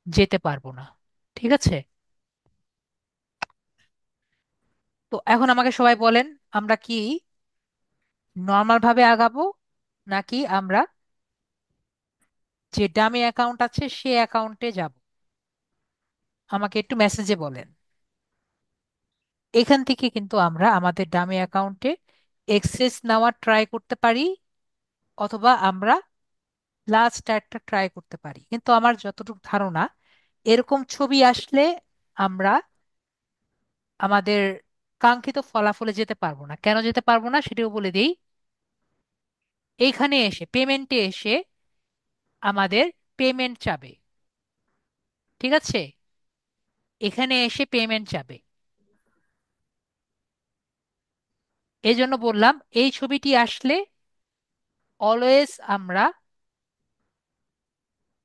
যেতে পারবো না। ঠিক আছে, তো এখন আমাকে সবাই বলেন, আমরা কি নর্মাল ভাবে আগাবো, নাকি আমরা যে ডামি অ্যাকাউন্ট আছে সে অ্যাকাউন্টে যাব? আমাকে একটু মেসেজে বলেন। এখান থেকে কিন্তু আমরা আমাদের ডামি অ্যাকাউন্টে এক্সেস নেওয়ার ট্রাই করতে পারি, অথবা আমরা লাস্ট একটা ট্রাই করতে পারি। কিন্তু আমার যতটুকু ধারণা, এরকম ছবি আসলে আমরা আমাদের কাঙ্ক্ষিত ফলাফলে যেতে পারবো না। কেন যেতে পারবো না সেটাও বলে দিই। এইখানে এসে পেমেন্টে এসে আমাদের পেমেন্ট চাবে। ঠিক আছে, এখানে এসে পেমেন্ট চাবে। এই জন্য বললাম এই ছবিটি আসলে অলওয়েজ আমরা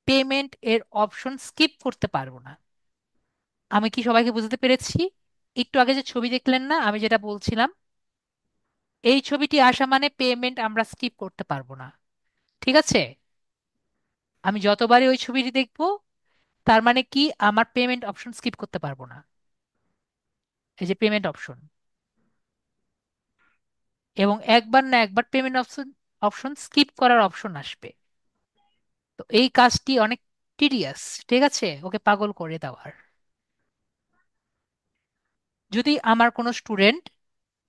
পেমেন্ট এর অপশন স্কিপ করতে পারবো না। আমি কি সবাইকে বুঝতে পেরেছি? একটু আগে যে ছবি দেখলেন না, আমি যেটা বলছিলাম, এই ছবিটি আসা মানে পেমেন্ট আমরা স্কিপ করতে পারবো না। ঠিক আছে, আমি যতবারই ওই ছবিটি দেখবো, তার মানে কি আমার পেমেন্ট অপশন স্কিপ করতে পারবো না। এই যে পেমেন্ট অপশন, এবং একবার না একবার পেমেন্ট অপশন অপশন স্কিপ করার অপশন আসবে। তো এই কাজটি অনেক টিডিয়াস। ঠিক আছে, ওকে পাগল করে দেওয়ার। যদি আমার কোনো স্টুডেন্ট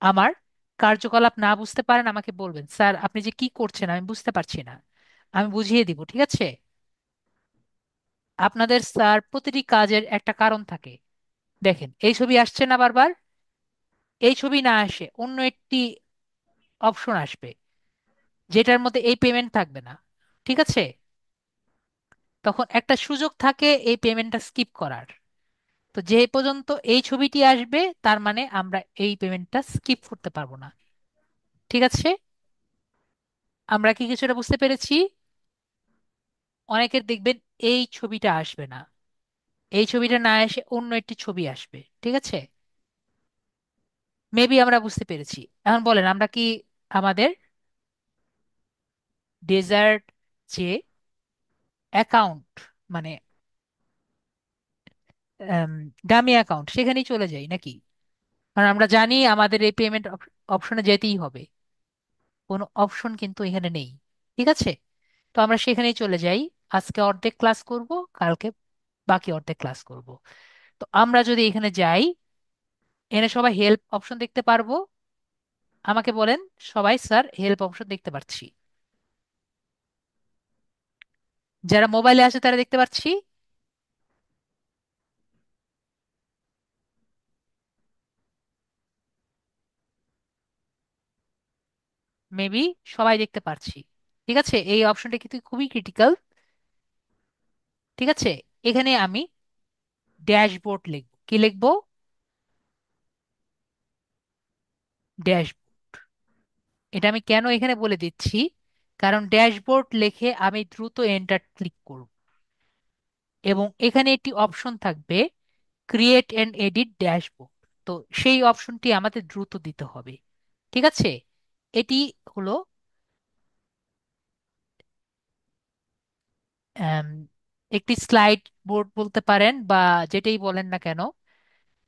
আমার কার্যকলাপ না বুঝতে পারেন, আমাকে বলবেন, স্যার আপনি যে কি করছেন আমি বুঝতে পারছি না। আমি বুঝিয়ে দিব, ঠিক আছে? আপনাদের স্যার প্রতিটি কাজের একটা কারণ থাকে। দেখেন এই ছবি আসছে না বারবার? এই ছবি না আসে অন্য একটি অপশন আসবে, যেটার মধ্যে এই পেমেন্ট থাকবে না। ঠিক আছে, তখন একটা সুযোগ থাকে এই পেমেন্টটা স্কিপ করার। তো যে পর্যন্ত এই ছবিটি আসবে, তার মানে আমরা এই পেমেন্টটা স্কিপ করতে পারবো না। ঠিক আছে, আমরা কি কিছুটা বুঝতে পেরেছি? অনেকের দেখবেন এই ছবিটা আসবে না, এই ছবিটা না এসে অন্য একটি ছবি আসবে। ঠিক আছে, মেবি আমরা বুঝতে পেরেছি। এখন বলেন আমরা কি আমাদের ডেজার্ট যে অ্যাকাউন্ট, মানে ডামি অ্যাকাউন্ট, সেখানেই চলে যাই নাকি? কারণ আমরা জানি আমাদের এই পেমেন্ট অপশনে যেতেই হবে। কোনো অপশন কিন্তু এখানে নেই। ঠিক আছে, তো আমরা সেখানেই চলে যাই। আজকে অর্ধেক ক্লাস করব, কালকে বাকি অর্ধেক ক্লাস করব। তো আমরা যদি এখানে যাই, এখানে সবাই হেল্প অপশন দেখতে পারবো। আমাকে বলেন সবাই, স্যার হেল্প অপশন দেখতে পাচ্ছি। যারা মোবাইলে আছে তারা দেখতে পাচ্ছি। মেবি সবাই দেখতে পাচ্ছি। ঠিক আছে, এই অপশনটা কিন্তু খুবই ক্রিটিক্যাল। ঠিক আছে, এখানে আমি ড্যাশবোর্ড লিখবো। কি লিখবো? ড্যাশবোর্ড। এটা আমি কেন এখানে বলে দিচ্ছি, কারণ ড্যাশবোর্ড লিখে আমি দ্রুত এন্টার ক্লিক করব, এবং এখানে একটি অপশন থাকবে ক্রিয়েট এন্ড এডিট ড্যাশবোর্ড। তো সেই অপশনটি আমাদের দ্রুত দিতে হবে। ঠিক আছে, এটি হলো আম, একটি স্লাইড বোর্ড বলতে পারেন, বা যেটাই বলেন না কেন,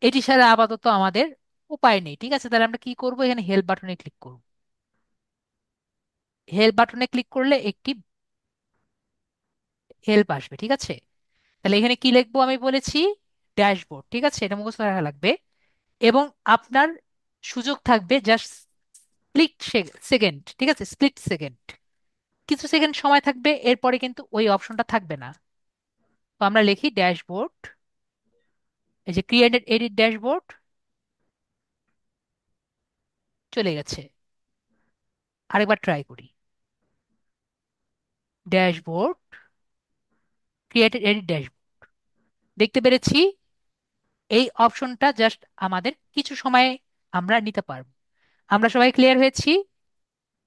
এটি ছাড়া আপাতত আমাদের উপায় নেই। ঠিক আছে, তাহলে আমরা কি করব, এখানে হেল্প বাটনে ক্লিক করব। হেল্প বাটনে ক্লিক করলে একটি হেল্প আসবে। ঠিক আছে, তাহলে এখানে কি লিখবো আমি বলেছি, ড্যাশবোর্ড। ঠিক আছে, এটা মুখস্থ রাখা লাগবে। এবং আপনার সুযোগ থাকবে জাস্ট স্প্লিট সেকেন্ড। ঠিক আছে, স্প্লিট সেকেন্ড, কিছু সেকেন্ড সময় থাকবে, এরপরে কিন্তু ওই অপশনটা থাকবে না। তো আমরা লিখি ড্যাশবোর্ড, এই যে ক্রিয়েটেড এডিট ড্যাশবোর্ড, চলে গেছে। আরেকবার ট্রাই করি, ড্যাশবোর্ড, ক্রিয়েটেড এডিট ড্যাশবোর্ড। দেখতে পেরেছি, এই অপশনটা জাস্ট আমাদের কিছু সময় আমরা নিতে পারবো। আমরা সবাই ক্লিয়ার হয়েছি,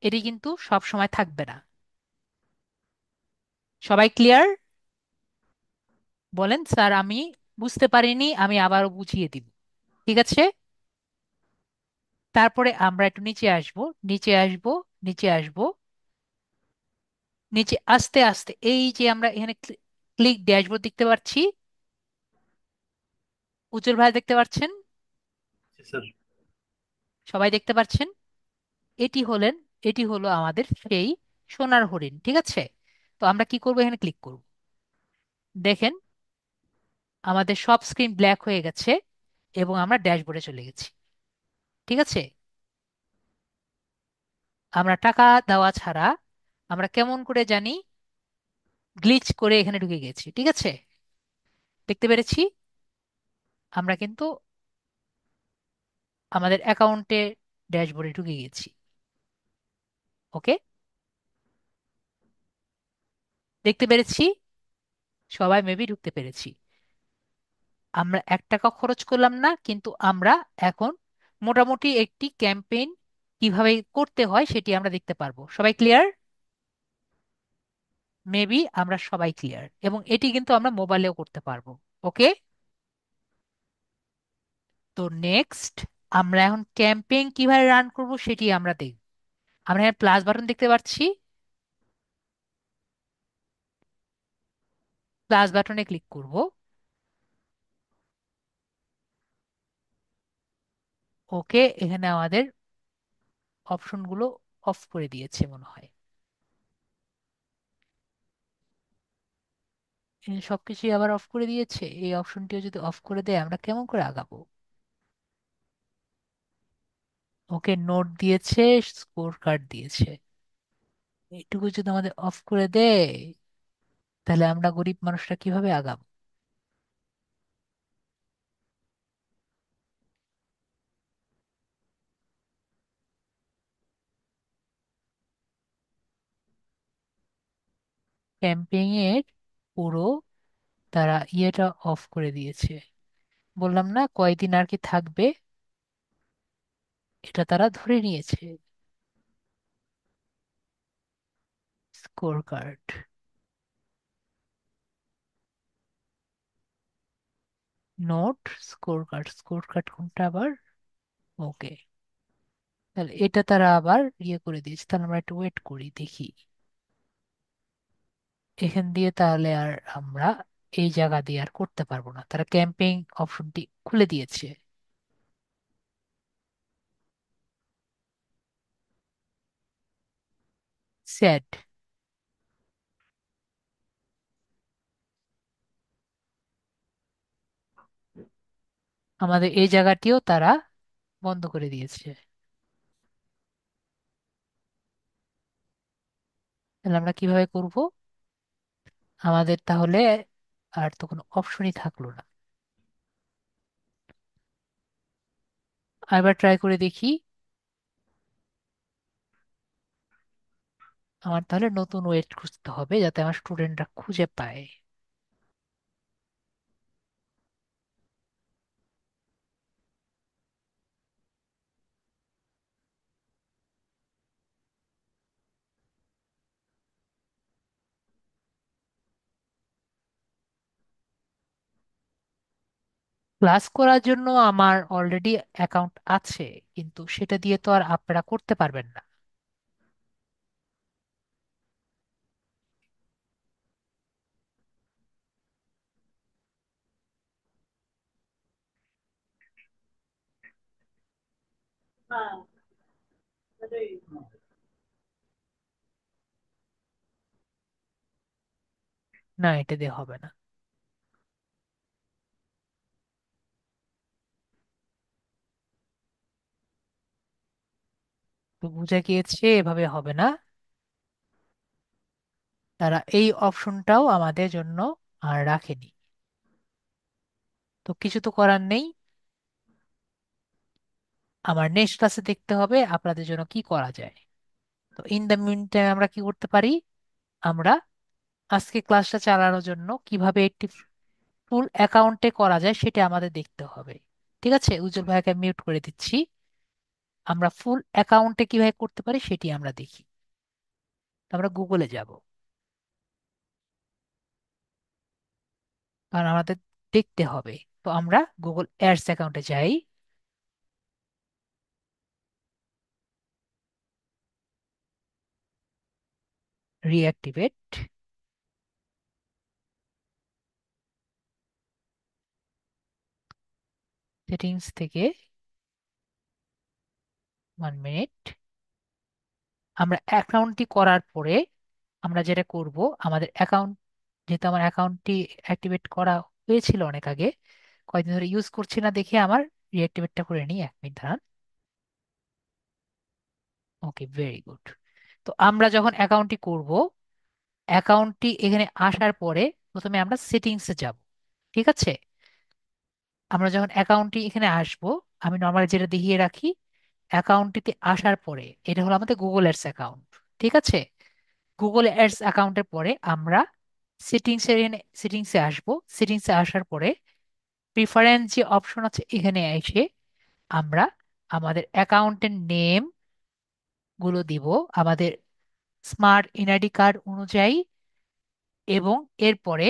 এটি কিন্তু সব সময় থাকবে না। সবাই ক্লিয়ার? বলেন স্যার আমি বুঝতে পারিনি, আমি আবারও বুঝিয়ে দিব। ঠিক আছে, তারপরে আমরা একটু নিচে আসব, নিচে আসব, নিচে আসব, নিচে আস্তে আস্তে এই যে আমরা এখানে ক্লিক ড্যাশবোর্ড দেখতে পাচ্ছি, উজ্জ্বল ভাই দেখতে পাচ্ছেন? জি স্যার। সবাই দেখতে পাচ্ছেন? এটি হলেন, এটি হলো আমাদের সেই সোনার হরিণ। ঠিক আছে, তো আমরা কি করব, এখানে ক্লিক করব। দেখেন, আমাদের সব স্ক্রিন ব্ল্যাক হয়ে গেছে এবং আমরা ড্যাশবোর্ডে চলে গেছি। ঠিক আছে, আমরা টাকা দেওয়া ছাড়া আমরা কেমন করে জানি গ্লিচ করে এখানে ঢুকে গেছি। ঠিক আছে, দেখতে পেরেছি, আমরা কিন্তু আমাদের অ্যাকাউন্টে ড্যাশবোর্ডে ঢুকে গেছি। ওকে, দেখতে পেরেছি, সবাই মেবি ঢুকতে পেরেছি। আমরা 1 টাকা খরচ করলাম না, কিন্তু আমরা এখন মোটামুটি একটি ক্যাম্পেইন কিভাবে করতে হয় সেটি আমরা দেখতে পারবো। সবাই ক্লিয়ার? মেবি আমরা সবাই ক্লিয়ার, এবং এটি কিন্তু আমরা মোবাইলেও করতে পারবো। ওকে, তো নেক্সট আমরা এখন ক্যাম্পেইন কিভাবে রান করব সেটি আমরা দেখব। আমরা এখানে প্লাস বাটন দেখতে পাচ্ছি, প্লাস বাটনে ক্লিক করব। ওকে, এখানে আমাদের অপশনগুলো অফ করে দিয়েছে মনে হয়। সবকিছুই আবার অফ করে দিয়েছে, এই অপশনটিও যদি অফ করে দেয় আমরা কেমন করে আগাবো? ওকে, নোট দিয়েছে, স্কোর কার্ড দিয়েছে, এইটুকু যদি আমাদের অফ করে দেয় তাহলে আমরা গরিব মানুষরা কিভাবে আগাবো? ক্যাম্পেইন এর পুরো তারা ইয়েটা অফ করে দিয়েছে। বললাম না কয়দিন আর কি থাকবে, এটা তারা ধরে নিয়েছে। Score card, note, score card, score card কোনটা আবার? ওকে, তাহলে এটা তারা আবার ইয়ে করে দিয়েছে, তাহলে আমরা একটু ওয়েট করি দেখি। এখান দিয়ে তাহলে আর আমরা এই জায়গা দিয়ে আর করতে পারবো না, তারা ক্যাম্পেইন অপশনটি খুলে দিয়েছে। স্যাড, আমাদের এই জায়গাটিও তারা বন্ধ করে দিয়েছে। তাহলে আমরা কিভাবে করব? আমাদের তাহলে আর তো কোনো অপশনই থাকলো না। আরেকবার ট্রাই করে দেখি। আমার তাহলে নতুন ওয়েট খুঁজতে হবে যাতে আমার স্টুডেন্টরা খুঁজে পায়। ক্লাস করার জন্য আমার অলরেডি অ্যাকাউন্ট আছে, কিন্তু সেটা দিয়ে তো আর আপনারা করতে পারবেন না। না, এটা দিয়ে হবে না। তো বুঝা গিয়েছে এভাবে হবে না। তারা এই অপশনটাও আমাদের জন্য আর রাখেনি। তো কিছু তো করার নেই, আমার নেক্সট ক্লাসে দেখতে হবে আপনাদের জন্য কি করা যায়। তো ইন দ্য মিন টাইম আমরা কি করতে পারি, আমরা আজকে ক্লাসটা চালানোর জন্য কিভাবে একটি ফুল অ্যাকাউন্টে করা যায় সেটা আমাদের দেখতে হবে। ঠিক আছে, উজ্জ্বল ভাইকে মিউট করে দিচ্ছি। আমরা ফুল অ্যাকাউন্টে কিভাবে করতে পারি সেটি আমরা দেখি। তো আমরা গুগলে যাব, কারণ আমাদের দেখতে হবে। তো আমরা গুগল অ্যাডস অ্যাকাউন্টে যাই, রিঅ্যাক্টিভেট, সেটিংস থেকে 1 মিনিট। আমরা অ্যাকাউন্টটি করার পরে আমরা যেটা করব, আমাদের অ্যাকাউন্ট, যেহেতু আমার অ্যাকাউন্টটি অ্যাক্টিভেট করা হয়েছিল অনেক আগে, কয়েকদিন ধরে ইউজ করছি না দেখে আমার রিঅ্যাক্টিভেটটা করে নিই। 1 মিনিট দাঁড়ান। ওকে, ভেরি গুড। তো আমরা যখন অ্যাকাউন্টটি করব, অ্যাকাউন্টটি এখানে আসার পরে প্রথমে আমরা সেটিংসে যাব। ঠিক আছে, আমরা যখন অ্যাকাউন্টটি এখানে আসব, আমি নর্মালি যেটা দেখিয়ে রাখি, অ্যাকাউন্টটিতে আসার পরে এটা হলো আমাদের গুগল অ্যাডস অ্যাকাউন্ট। ঠিক আছে, গুগল অ্যাডস অ্যাকাউন্টের পরে আমরা সেটিংসে আসব। সেটিংসে আসার পরে প্রিফারেন্স যে অপশন আছে এখানে এসে আমরা আমাদের অ্যাকাউন্টের নেম গুলো দিব আমাদের স্মার্ট এনআইডি কার্ড অনুযায়ী, এবং এরপরে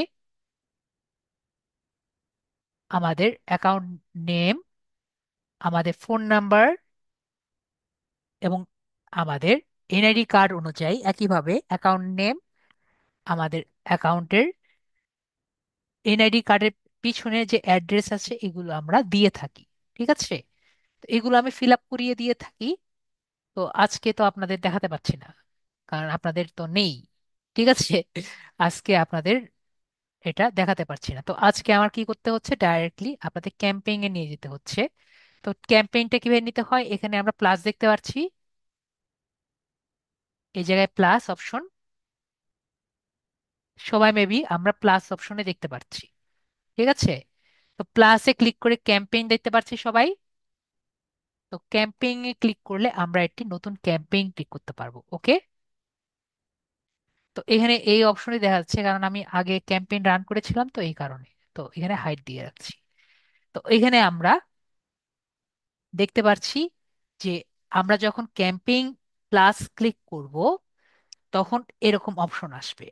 আমাদের অ্যাকাউন্ট নেম, আমাদের ফোন নাম্বার এবং আমাদের এনআইডি কার্ড অনুযায়ী একইভাবে অ্যাকাউন্ট নেম, আমাদের অ্যাকাউন্টের এনআইডি কার্ডের পিছনে যে অ্যাড্রেস আছে এগুলো আমরা দিয়ে থাকি। ঠিক আছে, তো এগুলো আমি ফিল আপ করিয়ে দিয়ে থাকি। তো আজকে তো আপনাদের দেখাতে পাচ্ছি না, কারণ আপনাদের তো নেই। ঠিক আছে, আজকে আপনাদের এটা দেখাতে পারছি না। তো আজকে আমার কি করতে হচ্ছে, ডাইরেক্টলি আপনাদের ক্যাম্পেইন এ নিয়ে যেতে হচ্ছে। তো ক্যাম্পেইনটা কিভাবে নিতে হয়, এখানে আমরা প্লাস দেখতে পাচ্ছি, এই জায়গায় প্লাস অপশন, সবাই মেবি আমরা প্লাস অপশনে দেখতে পাচ্ছি। ঠিক আছে, তো প্লাসে ক্লিক করে ক্যাম্পেইন দেখতে পাচ্ছি সবাই। তো ক্যাম্পেইন এ ক্লিক করলে আমরা একটি নতুন ক্যাম্পেইন ক্লিক করতে পারবো। ওকে, তো এখানে এই অপশনই দেখা যাচ্ছে, কারণ আমি আগে ক্যাম্পেইন রান করেছিলাম তো এই কারণে। তো এখানে হাইড দিয়ে রাখছি। তো এখানে আমরা দেখতে পাচ্ছি যে আমরা যখন ক্যাম্পেইন প্লাস ক্লিক করব তখন এরকম অপশন আসবে।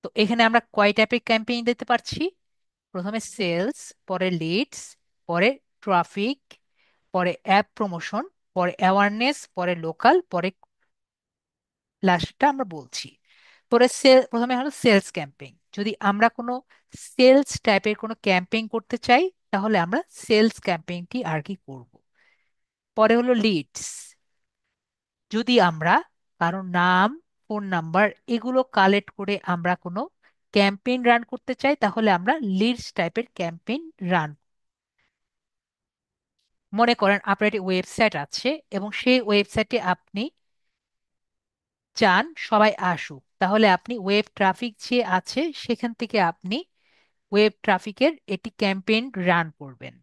তো এখানে আমরা কয় টাইপের ক্যাম্পেইন দিতে পারছি, প্রথমে সেলস, পরে লিডস, পরে ট্রাফিক, পরে অ্যাপ প্রমোশন, পরে অ্যাওয়ারনেস, পরে লোকাল, পরে লাস্টটা আমরা বলছি। পরে প্রথমে হলো সেলস ক্যাম্পেইন। যদি আমরা কোনো সেলস টাইপের কোনো ক্যাম্পেইন করতে চাই তাহলে আমরা সেলস ক্যাম্পেইনটি আর কি করব। পরে হলো লিডস, যদি আমরা কারো নাম, ফোন নাম্বার এগুলো কালেক্ট করে আমরা কোনো ক্যাম্পেইন রান করতে চাই তাহলে আমরা লিডস টাইপের ক্যাম্পেইন রান। মনে করেন আপনার একটি ওয়েবসাইট আছে এবং সেই ওয়েবসাইটে আপনি চান সবাই আসুক, তাহলে আপনি ওয়েব ট্রাফিক যে আছে সেখান থেকে আপনি ওয়েব ট্রাফিকের একটি ক্যাম্পেইন রান করবেন।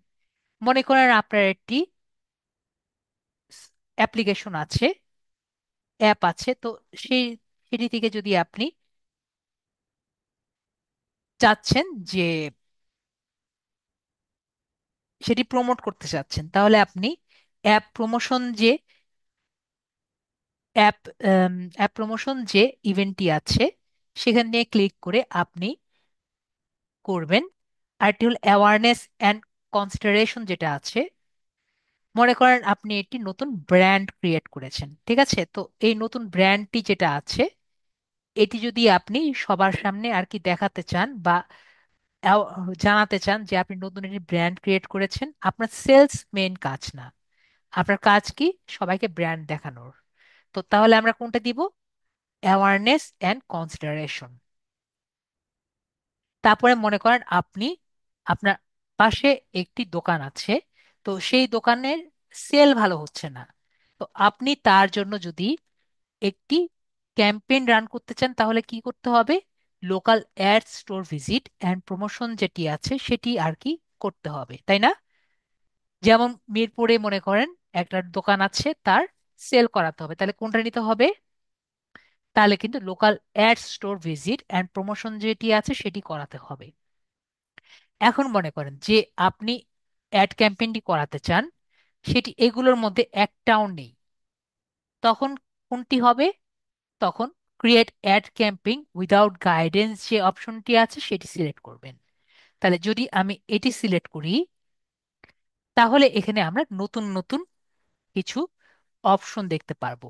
মনে করেন আপনার একটি অ্যাপ্লিকেশন আছে, অ্যাপ আছে। তো সেই সেটি থেকে যদি আপনি চাচ্ছেন যে সেটি প্রমোট করতে চাচ্ছেন, তাহলে আপনি অ্যাপ প্রমোশন যে অ্যাপ অ্যাপ প্রমোশন যে ইভেন্টটি আছে সেখান নিয়ে ক্লিক করে আপনি করবেন। আরেকটি হল অ্যাওয়ারনেস অ্যান্ড কনসিডারেশন যেটা আছে। মনে করেন আপনি একটি নতুন ব্র্যান্ড ক্রিয়েট করেছেন, ঠিক আছে? তো এই নতুন ব্র্যান্ডটি যেটা আছে এটি যদি আপনি সবার সামনে আর কি দেখাতে চান বা জানাতে চান যে আপনি নতুন একটি ব্র্যান্ড ক্রিয়েট করেছেন, আপনার সেলস মেইন কাজ না, আপনার কাজ কি সবাইকে ব্র্যান্ড দেখানোর। তো তাহলে আমরা কোনটা দিব? Awareness and consideration. তারপরে মনে করেন আপনি আপনার পাশে একটি দোকান আছে, তো সেই দোকানের সেল ভালো হচ্ছে না। তো আপনি তার জন্য যদি একটি ক্যাম্পেইন রান করতে চান তাহলে কি করতে হবে? Local ad store visit and promotion যেটি আছে সেটি আর কি করতে হবে, তাই না? যেমন মিরপুরে মনে করেন একটা দোকান আছে, তার সেল করাতে হবে, তাহলে কোনটা নিতে হবে? তাহলে কিন্তু local ad store visit and promotion যেটি আছে সেটি করাতে হবে। এখন মনে করেন যে আপনি অ্যাড ক্যাম্পেইনটি করাতে চান, সেটি এগুলোর মধ্যে একটাও নেই, তখন কোনটি হবে? তখন create ad campaign without guidance যে অপশনটি আছে সেটি সিলেক্ট করবেন। তাহলে যদি আমি এটি সিলেক্ট করি তাহলে এখানে আমরা নতুন নতুন কিছু অপশন দেখতে পারবো।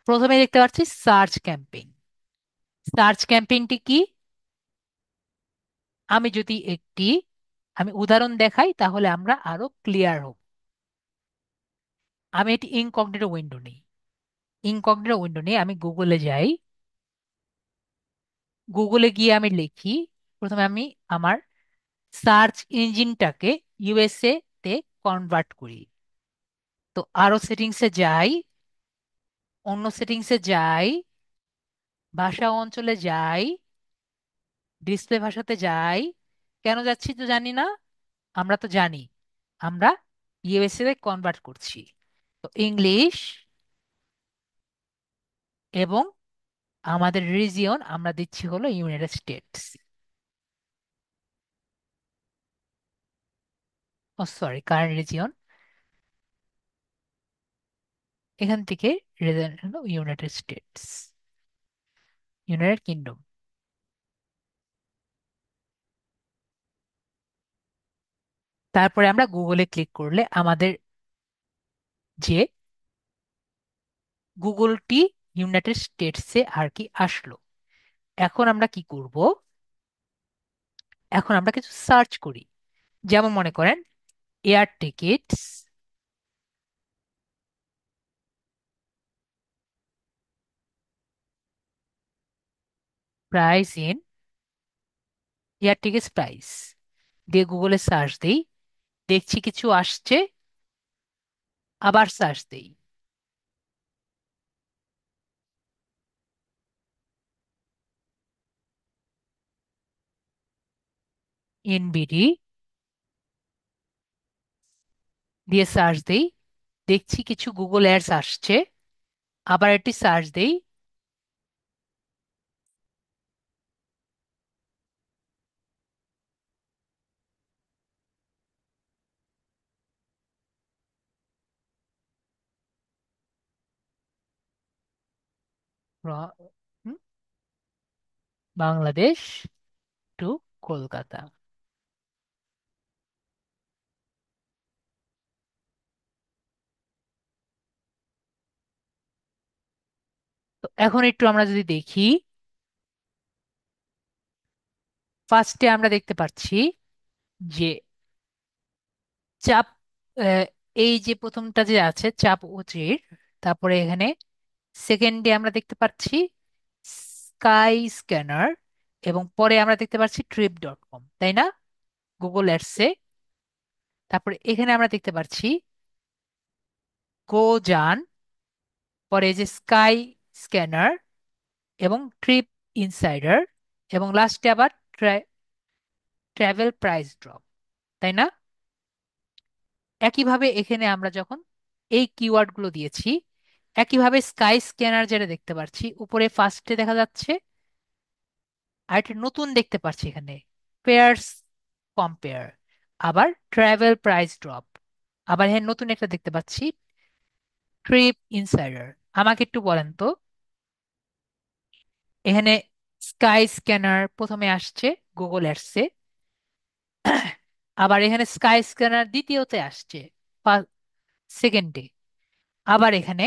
প্রথমে দেখতে পাচ্ছি সার্চ ক্যাম্পেইন। সার্চ ক্যাম্পেইনটি কি? আমি যদি আমি উদাহরণ দেখাই তাহলে আমরা আরো ক্লিয়ার হব। আমি এটি ইনকগনিটো উইন্ডো নিই। ইনকগনিটো উইন্ডো নিয়ে আমি গুগলে যাই। গুগলে গিয়ে আমি লিখি, প্রথমে আমি আমার সার্চ ইঞ্জিনটাকে ইউএসএ তে কনভার্ট করি। তো আরো সেটিংসে যাই, অন্য সেটিংসে যাই, ভাষা অঞ্চলে যাই, ডিসপ্লে ভাষাতে যাই। কেন যাচ্ছি তো জানি না, আমরা তো জানি আমরা ইউএসএ তে কনভার্ট করছি। তো ইংলিশ, এবং আমাদের রিজিয়ন আমরা দিচ্ছি হলো ইউনাইটেড স্টেটস। ও সরি, কারেন্ট রিজিয়ন। এখান থেকে রিজিয়ন হলো ইউনাইটেড স্টেটস, ইউনাইটেড কিংডম। তারপরে আমরা গুগলে ক্লিক করলে আমাদের যে গুগলটি ইউনাইটেড স্টেটসে আর কি আসলো। এখন আমরা কি করব? এখন আমরা কিছু সার্চ করি। যেমন মনে করেন air tickets price in, air tickets price দিয়ে গুগলে সার্চ দেই, দেখছি কিছু আসছে, আবার সার্চ দেই, এনবিডি দিয়ে সার্চ দেই, দেখছি কিছু গুগল অ্যাডস আসছে, আবার একটি সার্চ দেই, র- হুম, বাংলাদেশ টু কলকাতা। তো এখন একটু আমরা যদি দেখি, ফার্স্টে আমরা দেখতে পাচ্ছি যে চাপ, আহ, এই যে প্রথমটা যে আছে চাপ উচির, তারপরে এখানে সেকেন্ডে আমরা দেখতে পাচ্ছি স্কাই স্ক্যানার, এবং পরে আমরা দেখতে পাচ্ছি trip.com, তাই না? গুগল অ্যাডসে। তারপরে এখানে আমরা দেখতে পাচ্ছি গো যান, পরে এই যে স্কাই স্ক্যানার এবং ট্রিপ ইনসাইডার, এবং লাস্টে আবার ট্রাভেল প্রাইস ড্রপ, তাই না? একইভাবে এখানে আমরা যখন এই কিওয়ার্ডগুলো দিয়েছি, একইভাবে স্কাই স্ক্যানার যেটা দেখতে পাচ্ছি উপরে ফার্স্টে দেখা যাচ্ছে, আর একটা নতুন দেখতে পাচ্ছি এখানে, পেয়ার্স কম্পেয়ার, আবার ট্রাভেল প্রাইস ড্রপ, আবার হ্যাঁ নতুন একটা দেখতে পাচ্ছি, ট্রিপ ইনসাইডার। আমাকে একটু বলেন তো, এখানে স্কাই স্ক্যানার প্রথমে আসছে গুগল অ্যাডসে, আবার এখানে স্কাই স্ক্যানার দ্বিতীয়তে আসছে সেকেন্ডে, আবার এখানে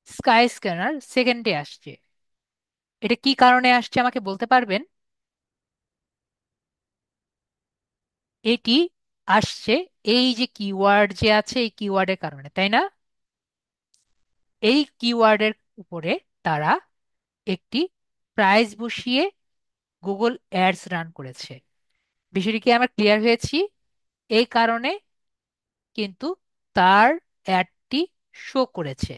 স্কাই স্ক্যানার সেকেন্ডে আসছে। এটা কি কারণে আসছে আমাকে বলতে পারবেন? এটি আসছে এই যে কিওয়ার্ড যে আছে এই কিওয়ার্ডের কারণে, তাই না? এই কিওয়ার্ডের উপরে তারা একটি প্রাইস বসিয়ে গুগল অ্যাডস রান করেছে। বিষয়টি কি আমরা ক্লিয়ার হয়েছি? এই কারণে কিন্তু তার অ্যাডটি শো করেছে।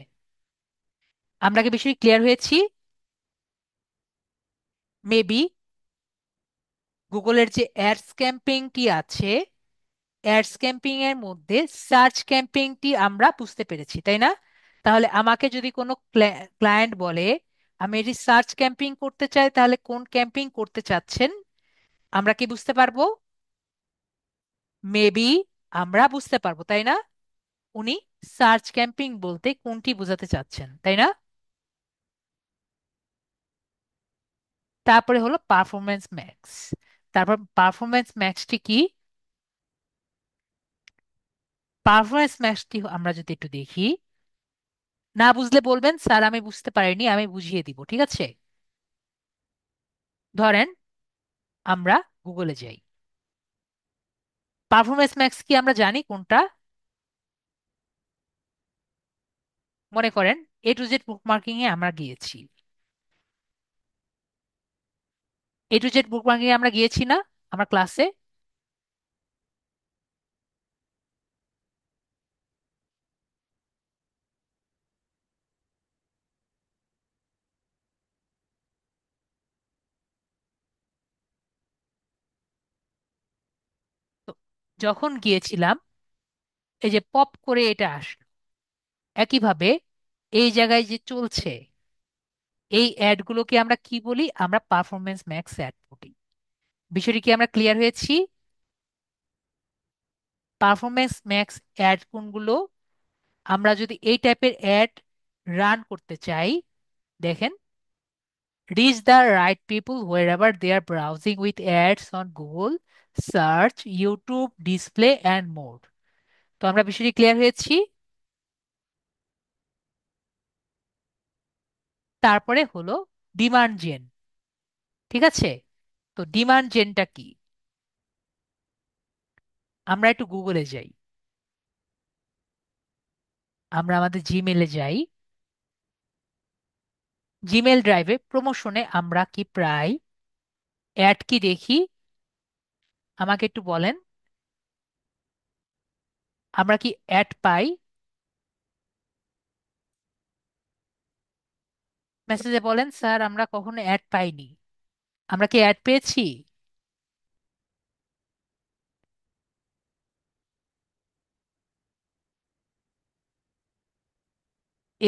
আমরা কি বিষয়টি ক্লিয়ার হয়েছি? মেবি গুগলের যে অ্যাডস ক্যাম্পেইনটি আছে, অ্যাডস ক্যাম্পেইন এর মধ্যে সার্চ ক্যাম্পেইনটি আমরা বুঝতে পেরেছি, তাই না? তাহলে আমাকে যদি কোনো ক্লায়েন্ট বলে আমি এটি সার্চ ক্যাম্পেইন করতে চাই, তাহলে কোন ক্যাম্পেইন করতে চাচ্ছেন আমরা কি বুঝতে পারবো? মেবি আমরা বুঝতে পারবো, তাই না? উনি সার্চ ক্যাম্পেইন বলতে কোনটি বোঝাতে চাচ্ছেন, তাই না? তারপরে হলো পারফরমেন্স ম্যাক্স। তারপর পারফরমেন্স ম্যাক্সটি কি? পারফরমেন্স ম্যাক্সটি আমরা যদি একটু দেখি, না বুঝলে বলবেন স্যার আমি বুঝতে পারিনি, আমি বুঝিয়ে দিব, ঠিক আছে? ধরেন আমরা গুগলে যাই, পারফরমেন্স ম্যাক্স কি আমরা জানি কোনটা? মনে করেন A to Z বুকমার্কিং এ আমরা গিয়েছি, A to Z বুকমার্কিং এ আমরা গিয়েছি না আমরা ক্লাসে? তো যখন গিয়েছিলাম এই যে পপ করে এটা আসলো, একইভাবে এই জায়গায় যে চলছে এই অ্যাডগুলোকে আমরা কি বলি? আমরা পারফরমেন্স ম্যাক্স অ্যাড বলি। বিষয়টি কি আমরা ক্লিয়ার হয়েছি? পারফরমেন্স ম্যাক্স অ্যাড কোনগুলো? আমরা যদি এই টাইপের অ্যাড রান করতে চাই, দেখেন, reach the right people wherever they are browsing with ads on Google, search, YouTube, display and more. তো আমরা বিষয়টি ক্লিয়ার হয়েছি। তারপরে হলো ডিমান্ড জেন, ঠিক আছে? তো ডিমান্ড জেনটা কি? আমরা একটু গুগলে যাই, আমরা আমাদের জিমেলে যাই, জিমেল ড্রাইভে প্রমোশনে আমরা কি প্রায় অ্যাড কি দেখি? আমাকে একটু বলেন, আমরা কি অ্যাড পাই? মেসেজে বলেন স্যার আমরা কখনো অ্যাড পাইনি। আমরা কি অ্যাড পেয়েছি?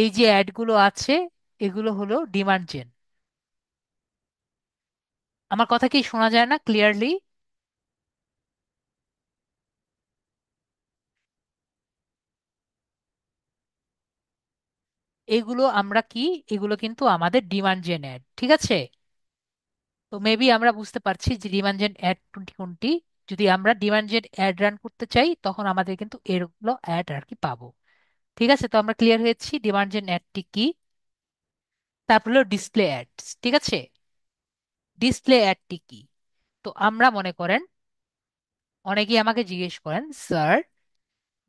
এই যে অ্যাডগুলো আছে এগুলো হলো ডিমান্ড জেন। আমার কথা কি শোনা যায় না ক্লিয়ারলি? এগুলো আমরা কি, এগুলো কিন্তু আমাদের ডিমান্ড জেন অ্যাড, ঠিক আছে? তো মেবি আমরা বুঝতে পারছি যে ডিমান্ড জেন অ্যাড কোনটি কোনটি। যদি আমরা ডিমান্ড জেন অ্যাড রান করতে চাই তখন আমাদের কিন্তু এগুলো অ্যাড আর কি পাবো। ঠিক আছে, তো আমরা ক্লিয়ার হয়েছি ডিমান্ড জেন অ্যাডটি কি। তারপর হলো ডিসপ্লে অ্যাডস, ঠিক আছে? ডিসপ্লে অ্যাডটি কি? তো আমরা মনে করেন অনেকেই আমাকে জিজ্ঞেস করেন স্যার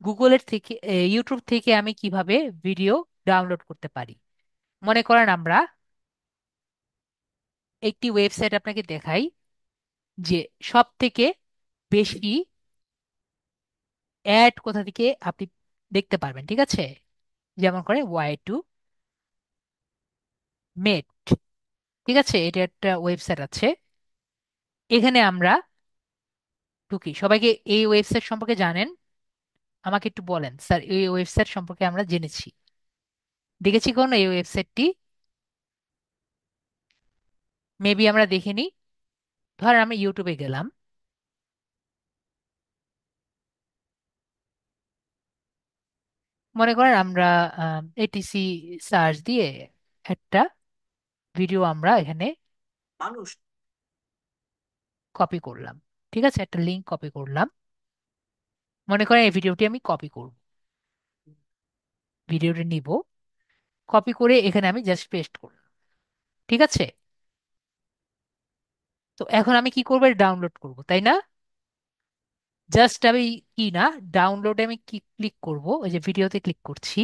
গুগলের থেকে ইউটিউব থেকে আমি কিভাবে ভিডিও ডাউনলোড করতে পারি। মনে করেন আমরা একটি ওয়েবসাইট আপনাকে দেখাই যে সব থেকে বেশি অ্যাড কোথা থেকে আপনি দেখতে পারবেন, ঠিক আছে? যেমন করে Y2Med, ঠিক আছে? এটা একটা ওয়েবসাইট আছে। এখানে আমরা ঢুকি, সবাইকে এই ওয়েবসাইট সম্পর্কে জানেন? আমাকে একটু বলেন স্যার এই ওয়েবসাইট সম্পর্কে আমরা জেনেছি। দেখেছি কোনো এই ওয়েবসাইটটি? মেবি আমরা দেখিনি। ধর আমি ইউটিউবে গেলাম, মনে করেন আমরা এটিসি সার্চ দিয়ে একটা ভিডিও আমরা এখানে কপি করলাম। ঠিক আছে, একটা লিংক কপি করলাম। মনে করেন এই ভিডিওটি আমি কপি করব, ভিডিওটি নিব, কপি করে এখানে আমি জাস্ট পেস্ট করলাম। ঠিক আছে, তো এখন আমি কি করবো, ডাউনলোড করব, তাই না? জাস্ট আমি কি না, ডাউনলোডে আমি কি ক্লিক করব, ওই যে ভিডিওতে ক্লিক করছি,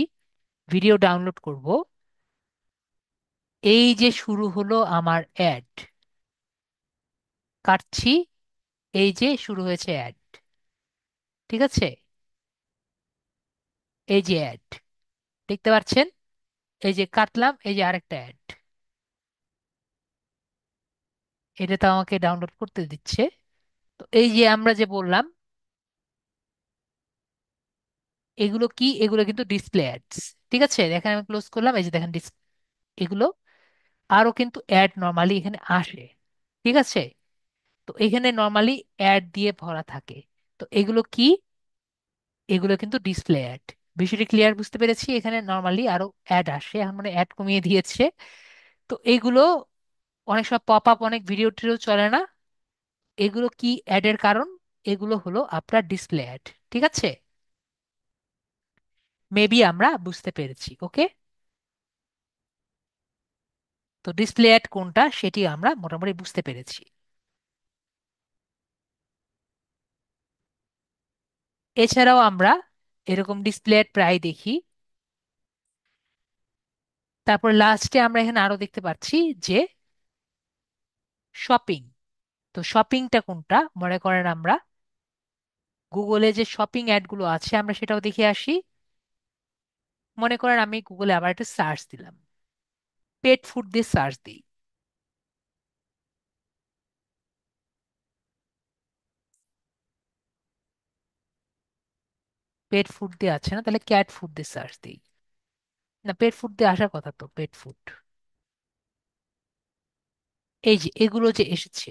ভিডিও ডাউনলোড করব। এই যে শুরু হলো আমার অ্যাড, কাটছি, এই যে শুরু হয়েছে অ্যাড। ঠিক আছে, এই যে অ্যাড, দেখতে পাচ্ছেন? এই যে কাটলাম, এই যে আরেকটা অ্যাড, এটা তো আমাকে ডাউনলোড করতে দিচ্ছে। তো এই যে আমরা যে বললাম, এগুলো কি, এগুলো কিন্তু ডিসপ্লে অ্যাডস। ঠিক আছে, দেখেন আমি ক্লোজ করলাম, এই যে দেখেন এগুলো আরো কিন্তু অ্যাড নর্মালি এখানে আসে। ঠিক আছে, তো এখানে নর্মালি অ্যাড দিয়ে ভরা থাকে। তো এগুলো কি, এগুলো কিন্তু ডিসপ্লে অ্যাড। বিষয়টি ক্লিয়ার, বুঝতে পেরেছি? এখানে নর্মালি আরো অ্যাড আসে, এখন মানে অ্যাড কমিয়ে দিয়েছে। তো এগুলো অনেক সময় পপ আপ, অনেক ভিডিও টিডিও চলে না, এগুলো কি অ্যাডের কারণ, এগুলো হলো আপনার ডিসপ্লে অ্যাড। ঠিক আছে, মেবি আমরা বুঝতে পেরেছি। ওকে, তো ডিসপ্লে অ্যাড কোনটা সেটি আমরা মোটামুটি বুঝতে পেরেছি। এছাড়াও আমরা এরকম ডিসপ্লে অ্যাড প্রায় দেখি। তারপর লাস্টে আমরা এখানে আরো দেখতে পাচ্ছি যে শপিং। তো শপিংটা কোনটা, মনে করেন আমরা গুগলে যে শপিং অ্যাডগুলো আছে আমরা সেটাও দেখে আসি। মনে করেন আমি গুগলে আবার একটা সার্চ দিলাম, পেট ফুড দিয়ে সার্চ দিই। পেট ফুড দিয়ে আছে না, তাহলে ক্যাট ফুড দিয়ে সার্চ দিই। না, পেট ফুড দিয়ে আসার কথা তো, পেট ফুড। এই যে এগুলো যে এসেছে,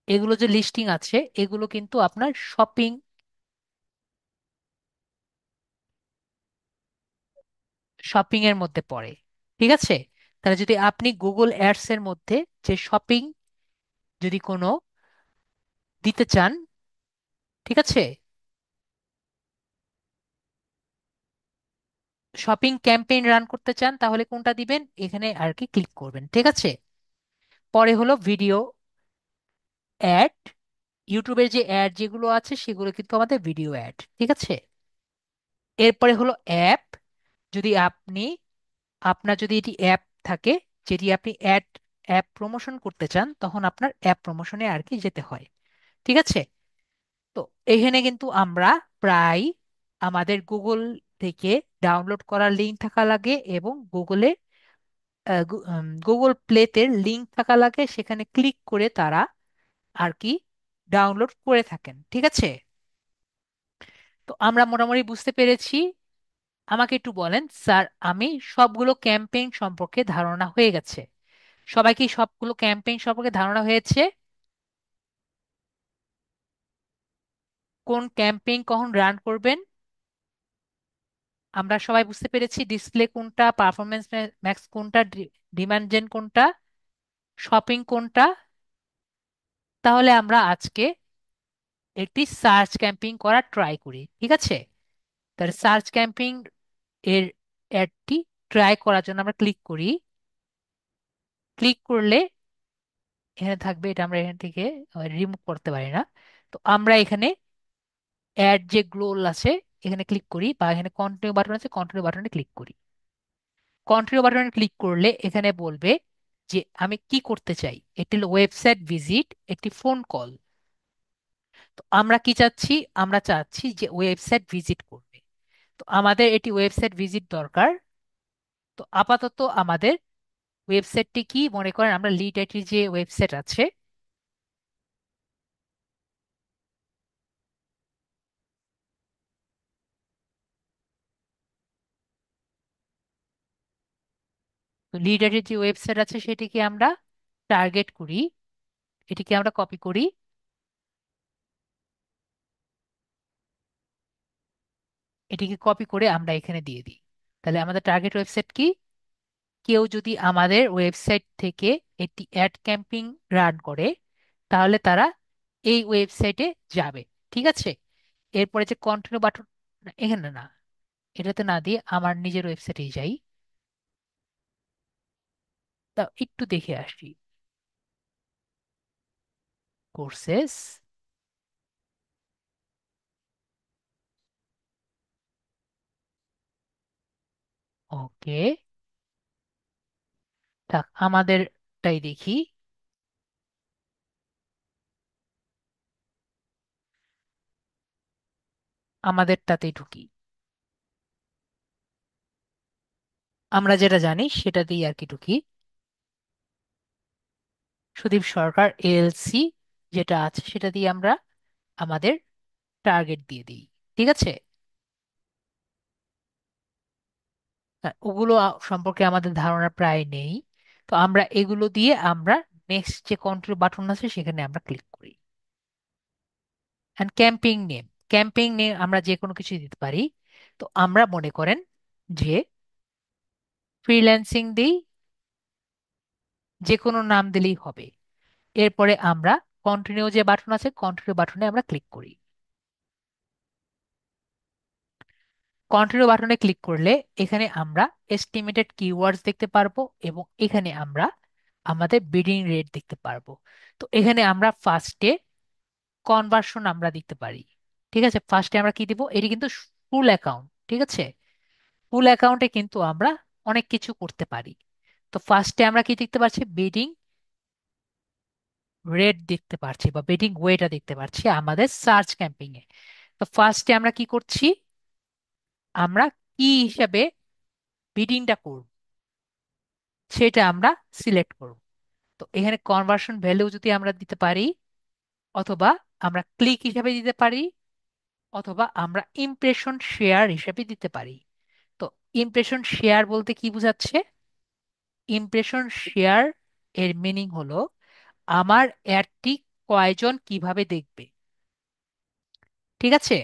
এগুলো যে লিস্টিং আছে, এগুলো কিন্তু আপনার শপিং, শপিং এর মধ্যে পড়ে। ঠিক আছে, তাহলে যদি আপনি গুগল অ্যাডস এর মধ্যে যে শপিং যদি কোনো দিতে চান, ঠিক আছে, শপিং ক্যাম্পেইন রান করতে চান, তাহলে কোনটা দিবেন, এখানে আর কি ক্লিক করবেন। ঠিক আছে, পরে হলো ভিডিও অ্যাড। ইউটিউবের যে অ্যাড যেগুলো আছে সেগুলো কিন্তু আমাদের ভিডিও অ্যাড। ঠিক আছে, এরপরে হলো অ্যাপ। যদি আপনি, আপনার যদি এটি অ্যাপ থাকে, যেটি আপনি অ্যাপ প্রমোশন করতে চান, তখন আপনার অ্যাপ প্রমোশনে আর কি যেতে হয়। ঠিক আছে, তো এখানে কিন্তু আমরা প্রায় আমাদের গুগল থেকে ডাউনলোড করার লিঙ্ক থাকা লাগে, এবং গুগলে গুগল প্লেতে লিঙ্ক থাকা লাগে, সেখানে ক্লিক করে তারা আর কি ডাউনলোড করে থাকেন। ঠিক আছে, তো আমরা মোটামুটি বুঝতে পেরেছি। আমাকে একটু বলেন স্যার, আমি সবগুলো ক্যাম্পেইন সম্পর্কে ধারণা হয়ে গেছে? সবাই কি সবগুলো ক্যাম্পেইন সম্পর্কে ধারণা হয়েছে? কোন ক্যাম্পেইন কখন রান করবেন আমরা সবাই বুঝতে পেরেছি। ডিসপ্লে কোনটা, পারফরমেন্স ম্যাক্স কোনটা, ডিমান্ড জেন কোনটা, শপিং কোনটা। তাহলে আমরা আজকে একটি সার্চ ক্যাম্পেইন করার ট্রাই করি। ঠিক আছে, তাহলে সার্চ ক্যাম্পেইন এর অ্যাডটি ট্রাই করার জন্য আমরা ক্লিক করি। ক্লিক করলে এখানে থাকবে, এটা আমরা এখান থেকে রিমুভ করতে পারি না। তো আমরা এখানে অ্যাড যে গ্লোল আছে এখানে ক্লিক করি, বা এখানে কন্টিনিউ বাটন আছে, কন্টিনিউ বাটনে ক্লিক করি। কন্টিনিউ বাটনে ক্লিক করলে এখানে বলবে যে আমি কি করতে চাই, একটি ওয়েবসাইট ভিজিট, একটি ফোন কল। তো আমরা কি চাচ্ছি, আমরা চাচ্ছি যে ওয়েবসাইট ভিজিট করবে। তো আমাদের এটি ওয়েবসাইট ভিজিট দরকার। তো আপাতত আমাদের ওয়েবসাইটটি কি, মনে করেন আমরা লিড আইটির যে ওয়েবসাইট আছে, লিডারের যে ওয়েবসাইট আছে সেটিকে আমরা টার্গেট করি, এটিকে আমরা কপি করি, এটিকে কপি করে আমরা এখানে দিয়ে দিই। তাহলে আমাদের টার্গেট ওয়েবসাইট কি? কেউ যদি আমাদের ওয়েবসাইট থেকে একটি অ্যাড ক্যাম্পিং রান করে, তাহলে তারা এই ওয়েবসাইটে যাবে। ঠিক আছে, এরপরে যে কন্টিনিউ বাটন, এখানে না, এটাতে না দিয়ে আমার নিজের ওয়েবসাইটে যাই। তা একটু দেখে আসি। কোর্সেস, ওকে, থাক আমাদেরটাই দেখি। আমাদেরটাতেই ঢুকি, আমরা যেটা জানি সেটা দিয়ে আর কি ঢুকি। সুদীপ সরকার এলসি যেটা আছে সেটা দিয়ে আমরা আমাদের টার্গেট দিয়ে দিই। ঠিক আছে, ওগুলো সম্পর্কে আমাদের ধারণা প্রায় নেই। তো আমরা এগুলো দিয়ে আমরা নেক্সট যে কন্ট্রোল বাটন আছে সেখানে আমরা ক্লিক করি। And camping name, camping name আমরা যে কোনো কিছু দিতে পারি। তো আমরা মনে করেন যে ফ্রিল্যান্সিং দিই, যে কোনো নাম দিলেই হবে। এরপরে আমরা কন্টিনিউ যে বাটন আছে কন্টিনিউ বাটনে আমরা ক্লিক করি। কন্টিনিউ বাটনে ক্লিক করলে এখানে আমরা এস্টিমেটেড কিওয়ার্ডস দেখতে পারবো এবং এখানে আমরা আমাদের বিডিং রেট দেখতে পারবো। তো এখানে আমরা ফার্স্টে কনভার্সন আমরা দিতে পারি। ঠিক আছে, ফার্স্টে আমরা কি দিব, এটি কিন্তু ফুল অ্যাকাউন্ট। ঠিক আছে, ফুল অ্যাকাউন্টে কিন্তু আমরা অনেক কিছু করতে পারি। তো ফার্স্টে আমরা কি দেখতে পাচ্ছি, বিডিং রেট দেখতে পাচ্ছি বা বিডিং ওয়েটা দেখতে পাচ্ছি আমাদের সার্চ ক্যাম্পিং এ। তো ফার্স্টে আমরা কি করছি, আমরা কি হিসাবে বিডিংটা করব সেটা আমরা সিলেক্ট করব। তো এখানে কনভার্সন ভ্যালু যদি আমরা দিতে পারি, অথবা আমরা ক্লিক হিসাবে দিতে পারি, অথবা আমরা ইমপ্রেশন শেয়ার হিসাবে দিতে পারি। তো ইমপ্রেশন শেয়ার বলতে কি বোঝাচ্ছে, ইমপ্রেশন শেয়ার এর মিনিং হলো আমার অ্যাডটি কয়জন কিভাবে দেখবে। ঠিক আছে,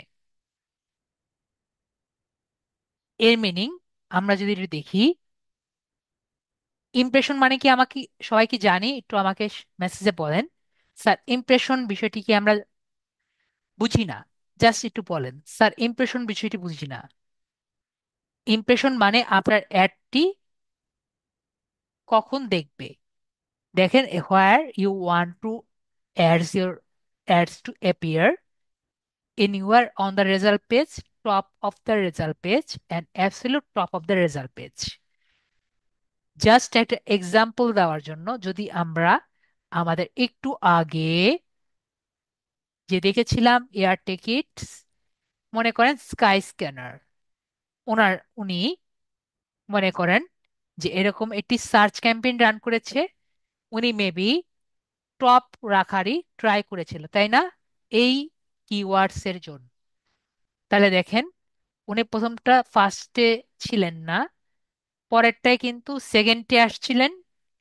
এর মিনিং আমরা যদি একটু দেখি, ইমপ্রেশন মানে কি, আমাকে সবাই কি জানি, একটু আমাকে মেসেজে বলেন। স্যার ইমপ্রেশন বিষয়টি কি আমরা বুঝি না, জাস্ট একটু বলেন স্যার ইমপ্রেশন বিষয়টি বুঝি না। ইমপ্রেশন মানে আপনার অ্যাডটি কখন দেখবে। দেখেন, where you want to ads your ads to appear, anywhere on the result page, top of the result page, and absolute top of the result page. Just একটা এক্সাম্পল দেওয়ার জন্য, যদি আমরা আমাদের একটু আগে যে দেখেছিলাম এয়ার টিকিটস, মনে করেন স্কাই স্ক্যানার, উনি মনে করেন যে এরকম একটি সার্চ ক্যাম্পেইন রান করেছে, উনি মেবি টপ রাখারই ট্রাই করেছিল, তাই না, এই কিওয়ার্ডস এর জন্য। তাহলে দেখেন, উনি প্রথমটা ফার্স্টে ছিলেন না, পরেরটায় কিন্তু সেকেন্ডে আসছিলেন,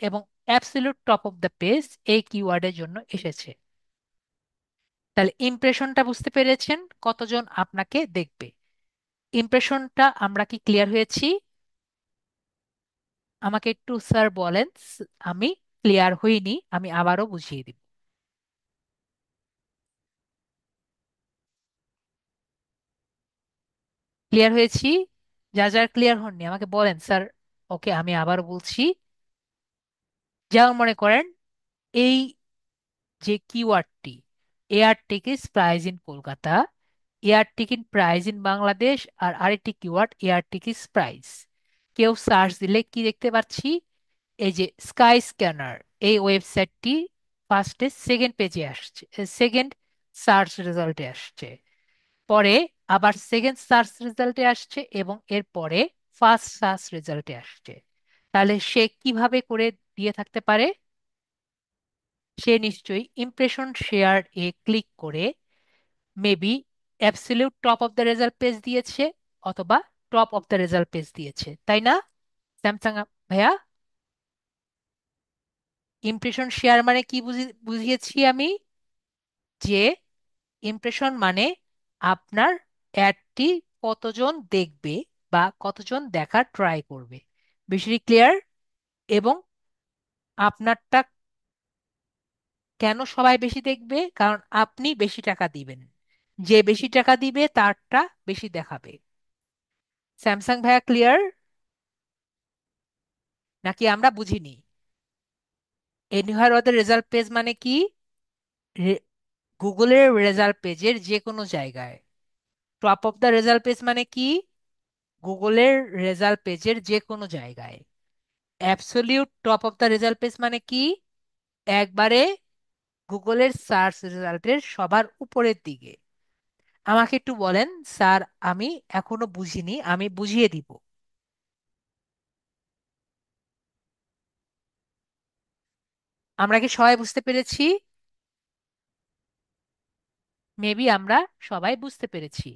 এবং absolute top of the page এই কিওয়ার্ডের জন্য এসেছে। তাহলে ইমপ্রেশনটা বুঝতে পেরেছেন, কতজন আপনাকে দেখবে। ইমপ্রেশনটা আমরা কি ক্লিয়ার হয়েছি? আমাকে একটু স্যার বলেন, আমি ক্লিয়ার হইনি, আমি আবারও বুঝিয়ে দিব। ক্লিয়ার হয়েছি? যা যা ক্লিয়ার হননি আমাকে বলেন স্যার। ওকে, আমি আবার বলছি। যেমন মনে করেন এই যে কিওয়ার্ডটি, air tickets price in Kolkata, air ticket price in Bangladesh, আর আরেকটি কিওয়ার্ড এয়ার টিকিটস প্রাইস, কেউ সার্চ দিলে কি দেখতে পাচ্ছি, এই যে স্কাই স্ক্যানার, এই ওয়েবসাইটটি ফার্স্টে সেকেন্ড পেজে আসছে, সেকেন্ড সার্চ রেজাল্টে আসছে, পরে আবার সেকেন্ড সার্চ রেজাল্টে আসছে, এবং এর পরে ফার্স্ট সার্চ রেজাল্টে আসছে। তাহলে সে কিভাবে করে দিয়ে থাকতে পারে, সে নিশ্চয়ই ইমপ্রেশন শেয়ার এ ক্লিক করে maybe absolute top of the result page দিয়েছে, অথবা top of the result page দিয়েছে, তাই না স্যামসাং ভাইয়া? ইমপ্রেশন শেয়ার মানে কি বুঝিয়েছি আমি, যে ইমপ্রেশন মানে আপনার অ্যাডটি কতজন দেখবে বা কতজন দেখার ট্রাই করবে। বিষয়টি ক্লিয়ার? এবং আপনারটা কেন সবাই বেশি দেখবে? কারণ আপনি বেশি টাকা দিবেন, যে বেশি টাকা দিবে তারটা বেশি দেখাবে। স্যামসাং ভাইয়া ক্লিয়ার নাকি আমরা বুঝিনি? এনিহার ওদের রেজাল্ট পেজ মানে কি? গুগলের রেজাল্ট পেজের যে কোনো জায়গায়। Top of the result page মানে কি? গুগলের রেজাল্ট পেজের যে কোনো জায়গায়। Absolute top of the result page মানে কি? একবারে গুগলের সার্চ রেজাল্টের সবার উপরের দিকে। আমাকে একটু বলেন স্যার, আমি এখনো বুঝিনি, আমি বুঝিয়ে দিব। আমরা কি সবাই বুঝতে পেরেছি? মেবি আমরা সবাই বুঝতে পেরেছি।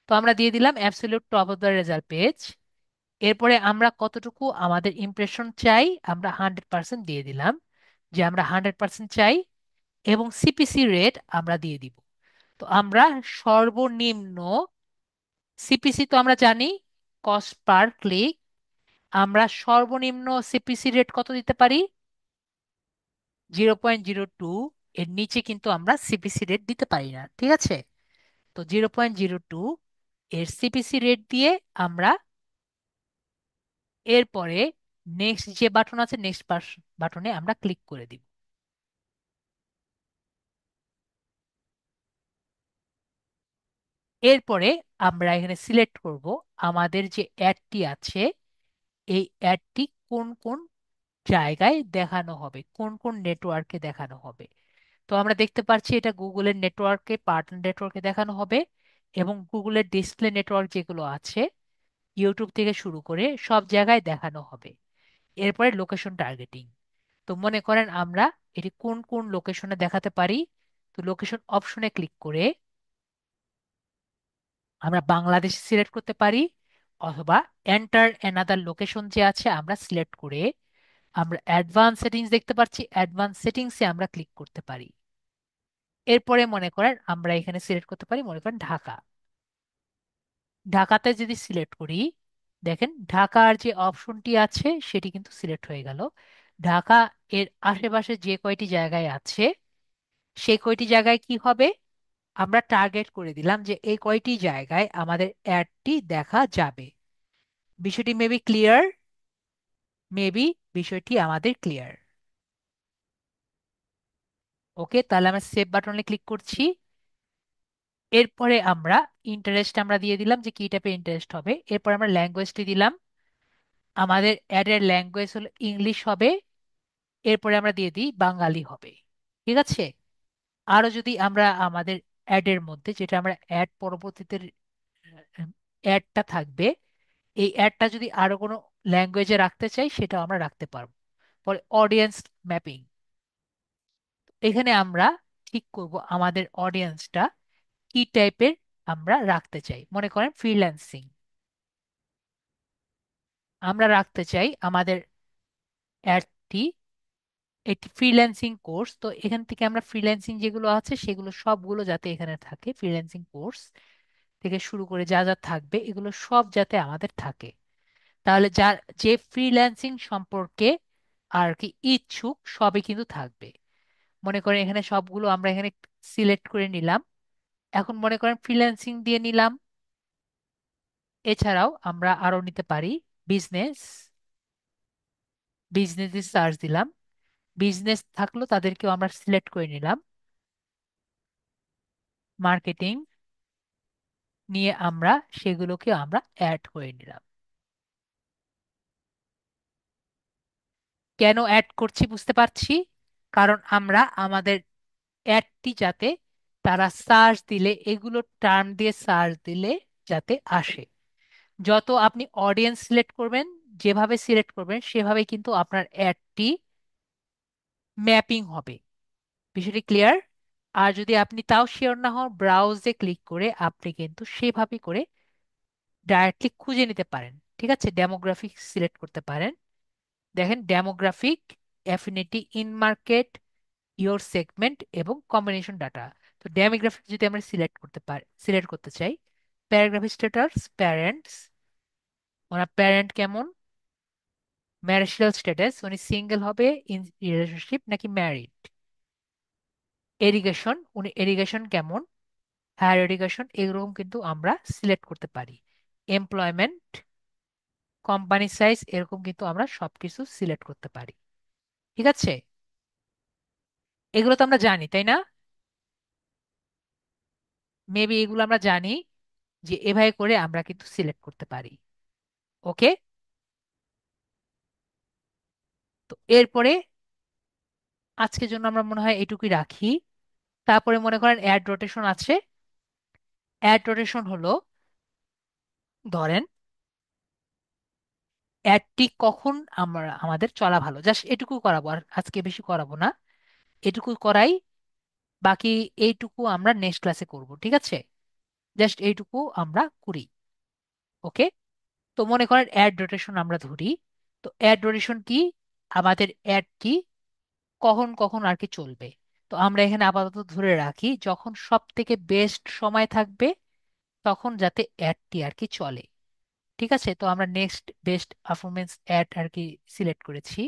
তো আমরা দিয়ে দিলাম absolute top of the result page. এরপরে আমরা কতটুকু আমাদের ইমপ্রেশন চাই, আমরা 100% দিয়ে দিলাম, যে আমরা 100% চাই। এবং সিপিসি রেট আমরা দিয়ে দিব। তো আমরা সর্বনিম্ন সিপিসি তো আমরা জানি, কস্ট পার ক্লিক। আমরা সর্বনিম্ন সিপিসি রেট কত দিতে পারি? 0.02। এর নিচে কিন্তু আমরা সিপিসি রেট দিতে পারি না, ঠিক আছে? তো 0.02 এর সিপিসি রেট দিয়ে আমরা এরপরে নেক্সট যে বাটন আছে, নেক্সট বাটনে আমরা ক্লিক করে দিব। এরপরে আমরা এখানে সিলেক্ট করব আমাদের যে অ্যাডটি আছে, এই অ্যাডটি কোন কোন জায়গায় দেখানো হবে, কোন কোন নেটওয়ার্কে দেখানো হবে। তো আমরা দেখতে পাচ্ছি এটা গুগলের নেটওয়ার্কে, পার্টনার নেটওয়ার্কে দেখানো হবে, এবং গুগলের ডিসপ্লে নেটওয়ার্ক যেগুলো আছে ইউটিউব থেকে শুরু করে সব জায়গায় দেখানো হবে। এরপরে লোকেশন টার্গেটিং। তো মনে করেন আমরা এটি কোন কোন লোকেশনে দেখাতে পারি। তো লোকেশন অপশনে ক্লিক করে আমরা বাংলাদেশ সিলেক্ট করতে পারি, অথবা এন্টার অ্যানাদার লোকেশন যে আছে আমরা সিলেক্ট করে আমরা অ্যাডভান্স সেটিংস দেখতে পাচ্ছি, অ্যাডভান্স সেটিংসে আমরা ক্লিক করতে পারি। এরপরে মনে করেন আমরা এখানে সিলেক্ট করতে পারি, মনে করেন ঢাকা। ঢাকাতে যদি সিলেক্ট করি, দেখেন ঢাকার যে অপশনটি আছে সেটি কিন্তু সিলেক্ট হয়ে গেল। ঢাকা এর আশেপাশে যে কয়টি জায়গায় আছে সেই কয়টি জায়গায় কি হবে, আমরা টার্গেট করে দিলাম যে এই কয়টি জায়গায় আমাদের অ্যাডটি দেখা যাবে। বিষয়টি মেবি ক্লিয়ার? মেবি বিষয়টি আমাদের ক্লিয়ার। ওকে, তাহলে আমরা সেভ বাটনে ক্লিক করছি। এরপরে আমরা ইন্টারেস্ট আমরা দিয়ে দিলাম যে কি টাইপের ইন্টারেস্ট হবে। এরপর আমরা ল্যাঙ্গুয়েজটি দিলাম, আমাদের অ্যাডের ল্যাঙ্গুয়েজ হলো ইংলিশ হবে। এরপরে আমরা দিয়ে দিই বাঙালি হবে। ঠিক আছে? আরো যদি আমরা আমাদের অ্যাডের মধ্যে, যেটা আমরা অ্যাড পরবর্তীতে অ্যাডটা থাকবে, এই অ্যাডটা যদি আরো কোনো ল্যাঙ্গুয়েজে রাখতে চাই সেটাও আমরা রাখতে পারবো। পরে অডিয়েন্স ম্যাপিং, এখানে আমরা ঠিক করব আমাদের অডিয়েন্সটা কি টাইপের আমরা রাখতে চাই। মনে করেন ফ্রিল্যান্সিং আমরা রাখতে চাই আমাদের অ্যাডটি, এটি ফ্রিল্যান্সিং কোর্স। তো এখান থেকে আমরা ফ্রিল্যান্সিং যেগুলো আছে সেগুলো সবগুলো যাতে এখানে থাকে, ফ্রিল্যান্সিং কোর্স থেকে শুরু করে যা যা থাকবে এগুলো সব যাতে আমাদের থাকে। তাহলে যার যে ফ্রিল্যান্সিং সম্পর্কে আর কি ইচ্ছুক সবই কিন্তু থাকবে। মনে করেন এখানে সবগুলো আমরা এখানে সিলেক্ট করে নিলাম। এখন মনে করেন ফ্রিল্যান্সিং দিয়ে নিলাম। এছাড়াও আমরা আরো নিতে পারি বিজনেস, বিজনেস সার্চ দিলাম, বিজনেস থাকলো তাদেরকেও আমরা সিলেক্ট করে নিলাম। মার্কেটিং নিয়ে আমরা সেগুলোকে আমরা অ্যাড করে নিলাম। কেন অ্যাড করছি বুঝতে পারছি, কারণ আমরা আমাদের অ্যাডটি যাতে তারা সার্চ দিলে, এগুলো টার্ম দিয়ে সার্চ দিলে যাতে আসে। যত আপনি অডিয়েন্স সিলেক্ট করবেন, যেভাবে সিলেক্ট করবেন সেভাবে কিন্তু আপনার অ্যাডটি ম্যাপিং হবে। বিষয়টি ক্লিয়ার? আর যদি আপনি তাও শিওর না হন, ব্রাউজে ক্লিক করে আপনি কিন্তু সেভাবে করে ডাইরেক্টলি খুঁজে নিতে পারেন। ঠিক আছে, ডেমোগ্রাফিক সিলেক্ট করতে পারেন। দেখেন demographic, affinity, in market, your segment এবং কম্বিনেশন ডাটা। তো ডেমোগ্রাফিক যদি আমরা সিলেক্ট করতে চাই, প্যারাগ্রাফিক স্ট্যাটাস, প্যারেন্টস, ওনার প্যারেন্ট কেমন, ম্যারিটাল স্ট্যাটাস উনি সিঙ্গেল হবে, ইন রিলেশনশিপ নাকি ম্যারিড, এরিগেশন উনি এরিগেশন কেমন, হায়ার এডুকেশন, এরকম কিন্তু আমরা সিলেক্ট করতে পারি। এমপ্লয়মেন্ট, কোম্পানি সাইজ, এরকম কিন্তু আমরা সবকিছু সিলেক্ট করতে পারি। ঠিক আছে, এগুলো তো আমরা জানি তাই না? মেবি এগুলো আমরা জানি যে এভাবে করে আমরা কিন্তু সিলেক্ট করতে পারি। ওকে, তো এরপরে আজকের জন্য আমরা মনে হয় এটুকুই রাখি। তারপরে মনে করেন অ্যাড রোটেশন আছে। অ্যাড রোটেশন হলো, ধরেন অ্যাডটি কখন আমরা আমাদের চলা ভালো, জাস্ট এটুকু করাবো, আর আজকে বেশি করাবো না, এটুকু করাই। বাকি এইটুকু আমরা নেক্সট ক্লাসে করব, ঠিক আছে? জাস্ট এইটুকু আমরা করি। ওকে, তো মনে করেন অ্যাড রোটেশন আমরা ধরি। তো অ্যাড রোটেশন কি, আমাদের অ্যাডটি কখন কখন আর কি চলবে। তো আমরা এখানে আপাতত ধরে রাখি যখন সব থেকে বেস্ট সময় থাকবে তখন যাতে অ্যাডটি আর কি চলে। ঠিক আছে, তো আমরা নেক্সট বেস্ট পারফরমেন্স অ্যাড আর কি সিলেক্ট করেছি।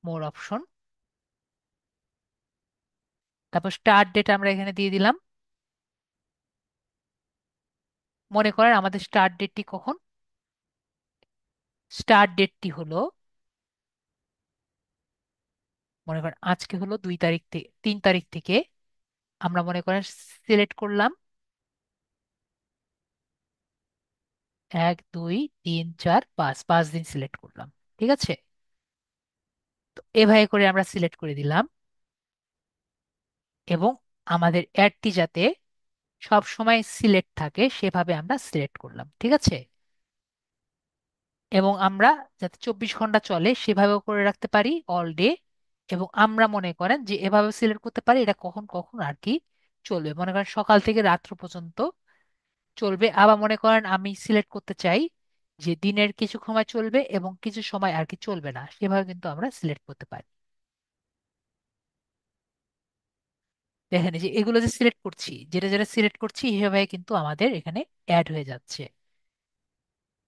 মোর অপশন, তারপর স্টার্ট ডেট আমরা এখানে দিয়ে দিলাম। মনে করেন আমাদের স্টার্ট ডেটটি কখন, স্টার্ট ডেটটি হলো, মনে করেন আজকে হলো 2 তারিখ থেকে 3 তারিখ থেকে আমরা মনে করেন সিলেক্ট করলাম 1 2 3 4 5, 5 দিন সিলেক্ট করলাম। ঠিক আছে, তো এভাবে করে আমরা সিলেক্ট করে দিলাম, এবং আমাদের অ্যাডটি যাতে সব সময় সিলেক্ট থাকে সেভাবে আমরা সিলেক্ট করলাম। ঠিক আছে, এবং আমরা যাতে 24 ঘন্টা চলে সেভাবেও করে রাখতে পারি, অল ডে। এবং আমরা মনে করেন যে এভাবে সিলেক্ট করতে পারি এটা কখন কখন আর কি চলবে, মনে করেন সকাল থেকে রাত্র পর্যন্ত চলবে। আবার মনে করেন আমি সিলেক্ট করতে চাই যে দিনের কিছু সময় চলবে এবং কিছু সময় আর কি চলবে না, সেভাবে কিন্তু আমরা সিলেক্ট করতে পারি। দেখেন এই যে এগুলো যে সিলেক্ট করছি, যেটা যেটা সিলেক্ট করছি সেভাবে কিন্তু আমাদের এখানে অ্যাড হয়ে যাচ্ছে।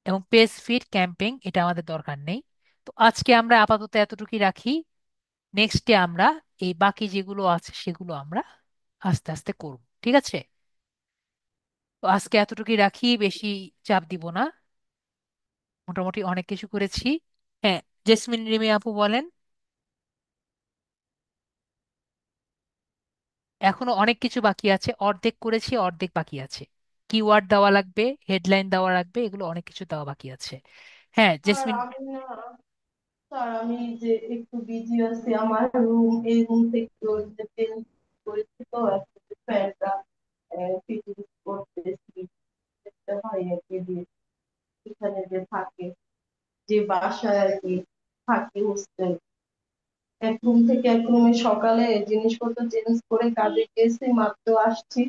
এবং পেজ ফিড ক্যাম্পেইন এটা আমাদের দরকার নেই। তো আজকে আমরা আপাতত এতটুকুই রাখি। নেক্সটে আমরা এই বাকি যেগুলো আছে সেগুলো আমরা আস্তে আস্তে করব। ঠিক আছে, তো আজকে এতটুকুই রাখি, বেশি চাপ দিব না, মোটামুটি অনেক কিছু করেছি। হ্যাঁ, জেসমিন রিমি আপু বলেন। এখনো অনেক কিছু বাকি আছে, অর্ধেক করেছি, অর্ধেক বাকি আছে। কিওয়ার্ড দেওয়া লাগবে, হেডলাইন দেওয়া লাগবে, এগুলো অনেক কিছু দেওয়া বাকি আছে। হ্যাঁ আর জেসমিন। আমি না, স্যার আমি যে একটু বিজি আছি, আমার এই রুম থেকে ওই যে চেঞ্জ করেছি, তো একটা ফ্যানটা ফিটিং করতেছি একটা ভাইয়াকে দিয়ে, এখানে যে থাকে, যে বাসায় আর কি থাকে হোস্টেল, এক রুম থেকে এক রুমে সকালে জিনিসপত্র চেঞ্জ করে কাজে গেছি, মাত্র আসছি,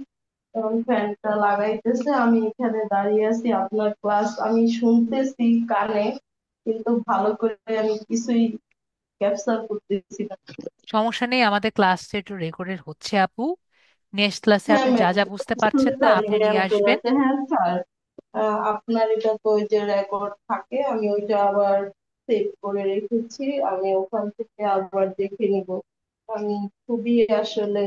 এখন ফ্যানটা লাগাইতেছে, আমি এখানে দাঁড়িয়ে আছি, আপনার ক্লাস আমি শুনতেছি কানে, কিন্তু ভালো করে আমি কিছুই ক্যাপচার করতেছি না। সমস্যা নেই, আমাদের ক্লাস একটু রেকর্ডেড হচ্ছে আপু। নেক্সট ক্লাসে হ্যাঁ আপনি যা ম্যাম, যা বুঝতে পারছেন শুনতে না পারি আপনি নিয়ে ম্যাম চলে আসবেন। আসে, হ্যাঁ স্যার। আপনার এটা তো ওই যে রেকর্ড থাকে, আমি ওইটা আবার সেভ করে রেখেছি, আমি ওখান থেকে আবার দেখে নিব। আমি খুবই আসলে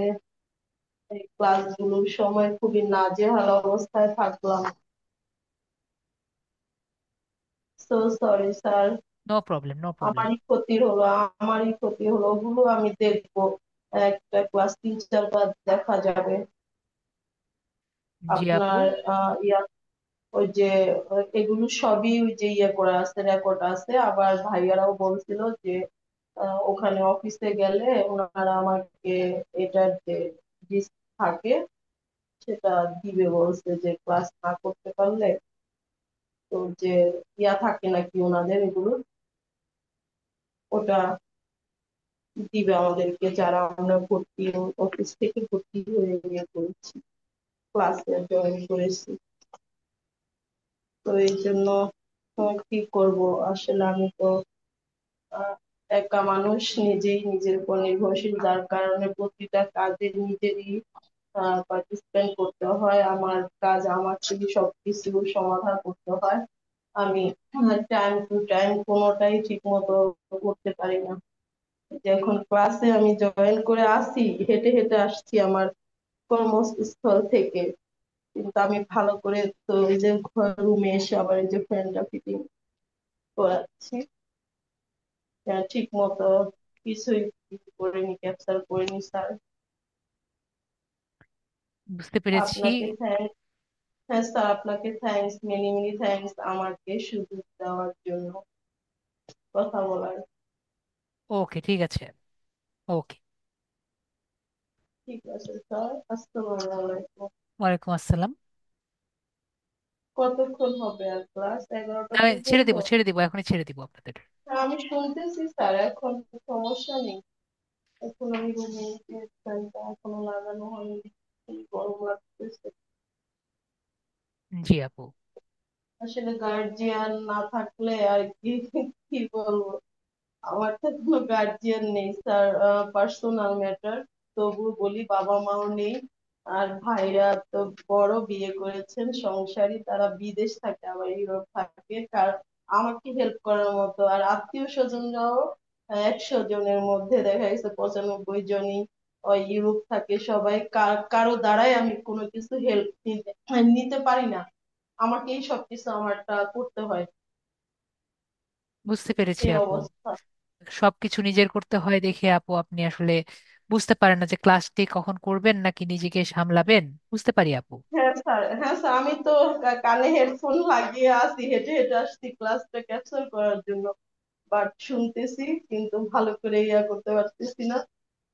এই ক্লাসগুলোর সময় খুবই নাজেহাল অবস্থায় থাকলাম। So sorry sir, no problem, no problem. আমারই ক্ষতি হলো, ওগুলো আমি দেখবো, একটা ক্লাস 3 4 বার দেখা যাবে। জি আপু। আপনার ওই যে এগুলো সবই ওই যে করা আছে, রেকর্ড আছে, আবার ভাইয়ারাও বলছিল যে ওখানে অফিসে গেলে ওনারা আমাকে এটার যে ডিস্ক থাকে সেটা দিবে, বলছে যে ক্লাস না করতে পারলে তো যে থাকে নাকি ওনাদের এগুলো, ওটা দিবে আমাদেরকে যারা আমরা ভর্তি, অফিস থেকে ভর্তি হয়ে করেছি। ক্লাসে জয়েন করেছি। তো এই জন্য কি করব, আসলে আমি তো আহ, একা মানুষ, নিজেই নিজের উপর নির্ভরশীল, যার কারণে প্রতিটা কাজে নিজেরই পার্টিসিপেট করতে হয়। আমার কাজ আমাকে সবকিছু সমাধান করতে হয়। আমি টাইম টু টাইম কোনোটাই ঠিক মতো করতে পারি না। যখন ক্লাসে আমি জয়েন করে আসি, হেঁটে হেঁটে আসছি আমার কর্মস্থল থেকে, কিন্তু আমি ভালো করে তো এই যে রুমে এসে আবার এই যে ফ্যানটা ফিটিং করাচ্ছি, ঠিক মতো কিছুই করিনি, ক্যাপচার করিনি স্যার। বুঝতে পেরেছি। আপনাকে থ্যাংক হ্যাঁ স্যার, আপনাকে থ্যাঙ্কস, মেনি মেনি থ্যাঙ্কস আমাকে সুযোগ দেওয়ার জন্য কথা বলার। ওকে, ঠিক আছে। ওকে। ঠিক আছে স্যার, আসসালামু আলাইকুম। ওয়ালাইকুম আসসালাম। কতক্ষণ হবে আর ক্লাস? 11টা আমি ছেড়ে পর্যন্ত? দিব, ছেড়ে দিব, এখনই ছেড়ে দিব আপনাদের। আমি শুনতেছি স্যার, এখন সমস্যা নেই। এখন আমি রুমে ফ্যানটা এখনো লাগানো হয়নি, খুব গরম লাগতেছে। জি আপু। আসলে গার্জিয়ান না থাকলে আর কি, কি বলবো, আমার তো কোনো গার্জিয়ান নেই স্যার, পার্সোনাল ম্যাটার। তবু বলি, বাবা মাও নেই। আর ভাইরা তো বড় বিয়ে করেছেন, সংসারী, তারা বিদেশ থাকে, আবার ইউরোপ থাকে। আমাকে হেল্প করার মতো আর আত্মীয় স্বজনরাও 100 জনের মধ্যে দেখা গেছে 95 জনই ওই ইউরোপ থাকে। সবাই কারো দ্বারাই আমি কোনো কিছু হেল্প নিতে নিতে পারি না, আমাকেই সবকিছু আমারটা করতে হয়। বুঝতে পেরেছি এই আপু। অবস্থা। সবকিছু নিজের করতে হয় দেখে আপু আপনি আসলে বুঝতে পারেন না যে ক্লাসটি কখন করবেন নাকি নিজেকে সামলাবেন। বুঝতে পারি আপু। হ্যাঁ স্যার, হ্যাঁ স্যার, আমি তো কানে হেডফোন লাগিয়ে আসি, হেঁটে হেঁটে আসছি ক্লাসটা ক্যাপচার করার জন্য, বাট শুনতেছি কিন্তু ভালো করে করতে পারতেছি না।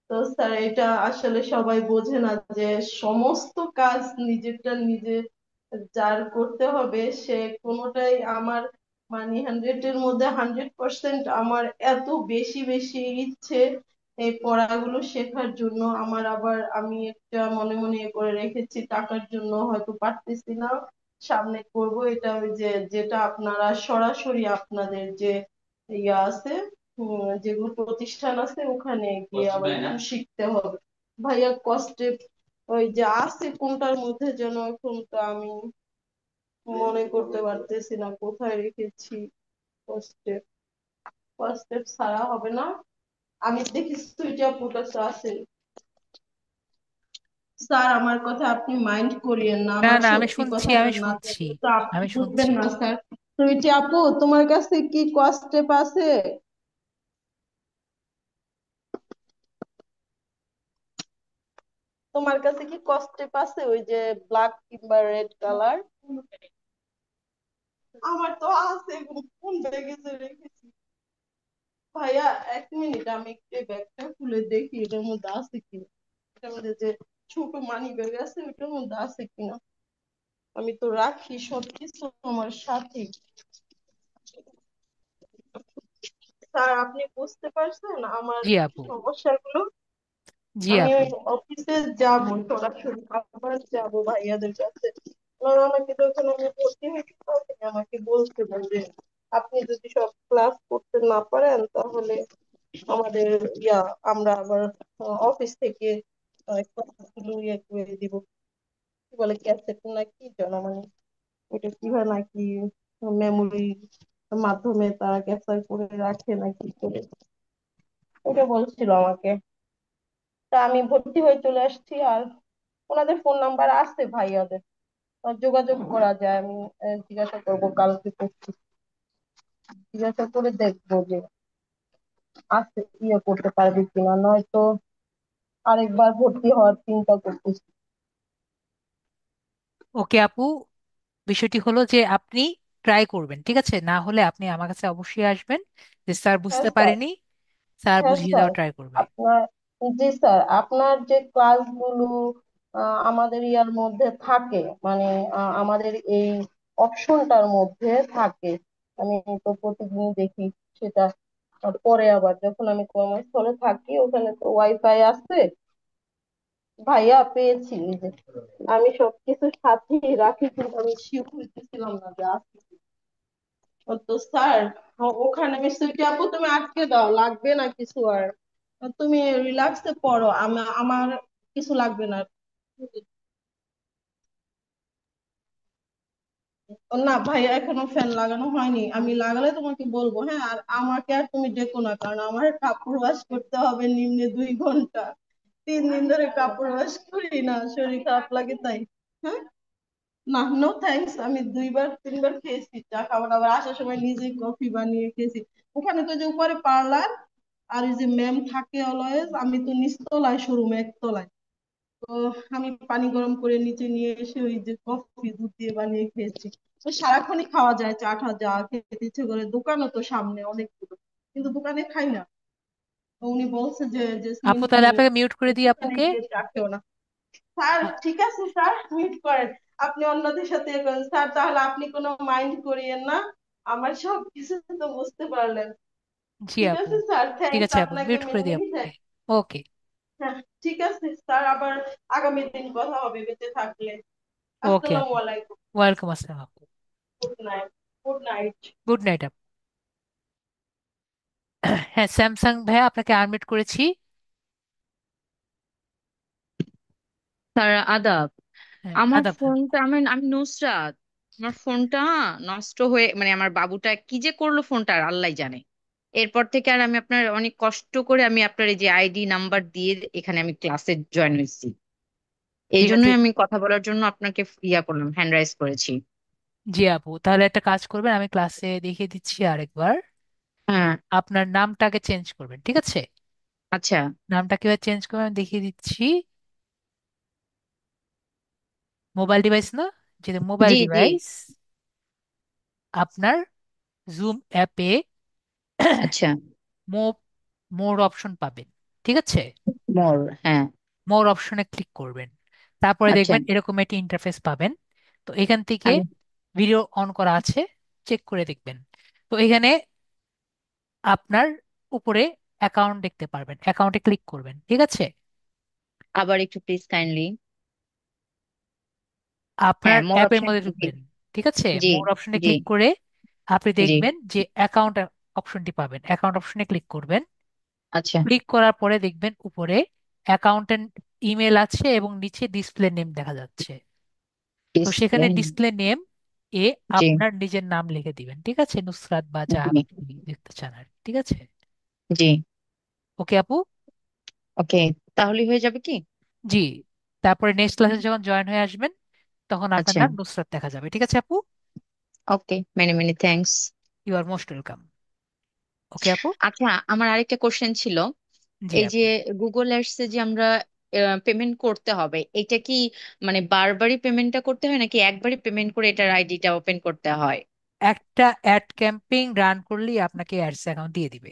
তো স্যার, এটা আসলে সবাই বোঝে না যে সমস্ত কাজ নিজেরটা নিজে যার করতে হবে, সে কোনোটাই আমার মানে 100-এর মধ্যে 100% আমার এত বেশি বেশি ইচ্ছে এই পড়াগুলো শেখার জন্য। আমার আবার আমি একটা মনে মনে করে রেখেছি, টাকার জন্য হয়তো পারতেছি না, সামনে করব এটা। ওই যে যেটা আপনারা সরাসরি আপনাদের যে আছে, যেগুলো প্রতিষ্ঠান আছে, ওখানে গিয়ে আবার একটু শিখতে হবে ভাইয়া, কষ্টে। ওই যে আছে কোনটার মধ্যে যেন, কোনটা আমি মনে করতে পারতেছি না কোথায় রেখেছি। কষ্টে, কষ্টে ছাড়া হবে না। আমি দেখি সুইটা আপুর কাছে আছে। স্যার, আমার কথা আপনি মাইন্ড করিয়েন না, না আমার না, আমি সত্যি শুনছি, কথাটা আমি না শুনছি, থাকলে তো আপনি আমি বুঝবেন শুনছি। না স্যার। সুইটি আপু, তোমার কাছে কি কষ্টে আছে? তোমার কাছে কি কষ্টে আছে ওই যে ব্ল্যাক কিংবা রেড কালার? আমার তো আছে, কোন ব্যাগে যে রেখেছি। ভাইয়া, 1 মিনিট, আমি একটু ব্যাগটা খুলে দেখি এটার মধ্যে আছে কিনা। এটার মধ্যে যে ছোট মানি ব্যাগ আছে, ওটার মধ্যে আছে কিনা। আমি তো রাখি সবকিছু আমার সাথে। স্যার, আপনি বুঝতে পারছেন আমার জি আপু। সমস্যাগুলো? জি আমি আপু। ওই অফিসে যাব, সরাসরি আবার যাব ভাইয়াদের কাছে। ওনারা আমাকে যখন আমি ভর্তি হয়েছি তখন আমাকে বলছিল যে আপনি যদি সব ক্লাস করতে না পারেন, তাহলে আমাদের আমরা আবার অফিস থেকে ক্লাসগুলো করে দিব, কি বলে ক্যাসেট না কি যেন, মানে ওইটা কিভাবে নাকি মেমোরির মাধ্যমে তারা ক্যাপচার করে রাখে নাকি করে, ওটা বলছিল আমাকে। তা আমি ভর্তি হয়ে চলে আসছি। আর ওনাদের ফোন নাম্বার আছে ভাইয়াদের, যোগাযোগ করা যায়। আমি জিজ্ঞাসা করবো কালকে পরশু, জিজ্ঞাসা করে দেখবো যে আছে, করতে পারবে কিনা, নয়তো আরেকবার ভর্তি হওয়ার চিন্তা করতেছি। ওকে আপু, বিষয়টি হলো যে আপনি ট্রাই করবেন, ঠিক আছে? না হলে আপনি আমার কাছে অবশ্যই আসবেন যে স্যার হ্যাঁ বুঝতে স্যার, পারেনি, স্যার হ্যাঁ বুঝিয়ে স্যার, দেওয়ার ট্রাই করবে। আপনার, জি স্যার, আপনার যে ক্লাসগুলো আমাদের ইয়ার মধ্যে থাকে, মানে আমাদের এই অপশনটার মধ্যে থাকে, আমি তো প্রতিদিন দেখি সেটা। পরে আবার যখন আমি কর্মস্থলে থাকি, ওখানে তো ওয়াইফাই আছে, ভাইয়া পেয়েছি এই যে। আমি সবকিছু সাথে রাখি কিন্তু আমি শিওর হইতেছিলাম না যে আসতেছি। ও তো স্যার, ওখানে মিস্টার আপু তুমি আটকে দাও, লাগবে না কিছু আর। তুমি রিল্যাক্সে পড়ো, আমার কিছু লাগবে না। ও না ভাইয়া, এখনো ফ্যান লাগানো হয়নি, আমি লাগালে তোমাকে বলবো। হ্যাঁ, আর আমাকে আর তুমি ডেকো না, কারণ আমার কাপড় ওয়াশ করতে হবে নিম্নে 2 ঘন্টা। 3 দিন ধরে কাপড় ওয়াশ করি না, শরীর খারাপ লাগে তাই। হ্যাঁ, না, নো থ্যাঙ্কস, আমি 2 বার 3 বার খেয়েছি চা খাবার, আবার আসার সময় নিজে কফি বানিয়ে খেয়েছি। ওখানে তো যে উপরে পার্লার আর এই যে ম্যাম থাকে অলওয়েজ, আমি তো নিচতলায়, শোরুম একতলায়। তো আমি পানি গরম করে নিচে নিয়ে এসে ওই যে কফি দুধ দিয়ে বানিয়ে খেয়েছি। তো সারাক্ষণই খাওয়া যায় চা টা, যা খেতে ইচ্ছে করে। দোকানও তো সামনে অনেকগুলো, কিন্তু দোকানে খাই না। তো উনি বলছে যে জেসমিন আপু তুমি তাহলে আপনাকে মিউট করে দিই দোকানে আপুকে। গিয়ে চা খেও না। স্যার আ- ঠিক আছে, স্যার মিট করেন। আপনি অন্যদের সাথে ইয়ে করেন স্যার, তাহলে আপনি কোনো মাইন্ড করিয়েন না। আমার সব কিছু তো বুঝতে পারলেন। জি ঠিক আপু। আছে স্যার, ঠিক থ্যাঙ্কস আছে আপু, আপনাকে মিউট করে মেনে দিই নিতে। আপুকে। ওকে। হ্যাঁ, ঠিক আছে স্যার, আবার আগামী দিন কথা হবে বেঁচে থাকলে। ওকে আসসালামু আপু। আলাইকুম। ওয়েলকাম আসসালাম আপু। Good night. Good night. Good night আপু। হ্যাঁ স্যামসাং ভাইয়া, আপনাকে আনমিউট করেছি। স্যার আদাব। হ্যাঁ আমার আদাব ভাইয়া। ফোনটা আমি আমি নুসরাত। আমার ফোনটা নষ্ট হয়ে মানে আমার বাবুটা কি যে করলো ফোনটা আর আল্লাহ জানে। এরপর থেকে আর আমি আপনার অনেক কষ্ট করে আমি আপনার এই যে আইডি নাম্বার দিয়ে এখানে আমি ক্লাসে জয়েন হয়েছি। এই ঠিক আছে। জন্যই আমি কথা বলার জন্য আপনাকে ইয়া করলাম, হ্যান্ড রাইজ করেছি। জি আপু, তাহলে একটা কাজ করবেন, আমি ক্লাসে দেখিয়ে দিচ্ছি আরেকবার। হ্যাঁ। আপনার নামটাকে চেঞ্জ করবেন, ঠিক আছে? আচ্ছা। নামটা কিভাবে চেঞ্জ করবেন আমি দেখিয়ে দিচ্ছি। মোবাইল ডিভাইস না, যেটা মোবাইল জি জি। ডিভাইস, আপনার জুম অ্যাপে আচ্ছা। মোর মোর অপশন পাবেন, ঠিক আছে? মোর। হ্যাঁ। মোর অপশনে ক্লিক করবেন। তারপরে আচ্ছা। দেখবেন এরকম একটি ইন্টারফেস পাবেন। তো এখান থেকে আমি ভিডিও অন করা আছে, চেক করে দেখবেন। তো এখানে আপনার উপরে অ্যাকাউন্ট দেখতে পারবেন, অ্যাকাউন্টে ক্লিক করবেন, ঠিক আছে? আবার একটু প্লিজ কাইন্ডলি। আপনার হ্যাঁ, মোর অ্যাপের অপশন। মধ্যে জি ঢুকবেন, ঠিক আছে? জি। মোর অপশনে জি ক্লিক করে আপনি জি। দেখবেন যে অ্যাকাউন্ট অপশনটি পাবেন, অ্যাকাউন্ট অপশনে ক্লিক করবেন। আচ্ছা। ক্লিক করার পরে দেখবেন উপরে অ্যাকাউন্টেন্ট ইমেল আছে এবং নিচে ডিসপ্লে নেম দেখা যাচ্ছে। তো সেখানে ডিসপ্লে। ডিসপ্লে নেম এ জি আপনার নিজের নাম লিখে দিবেন, ঠিক আছে? নুসরাত বা যা জি। আপনি লিখতে চান আর কি, ঠিক আছে? জি। ওকে আপু। ওকে। তাহলে হয়ে যাবে কি? জি। তারপরে নেক্সট ক্লাসে যখন জয়েন হয়ে আসবেন তখন আপনার আচ্ছা। নাম নুসরাত দেখা যাবে, ঠিক আছে আপু? Okay, many many thanks. You are most welcome. Okay আপু। আচ্ছা, আমার আরেকটা কোশ্চেন ছিল। জি এই যে আপু। গুগল অ্যাডস এ যে আমরা পেমেন্ট করতে হবে, এটা কি মানে বারবারই পেমেন্টটা করতে হয় নাকি একবারই পেমেন্ট করে এটার আইডিটা ওপেন করতে হয়? একটা অ্যাড ক্যাম্পেইন রান করলেই আপনাকে অ্যাডস অ্যাকাউন্ট দিয়ে দিবে।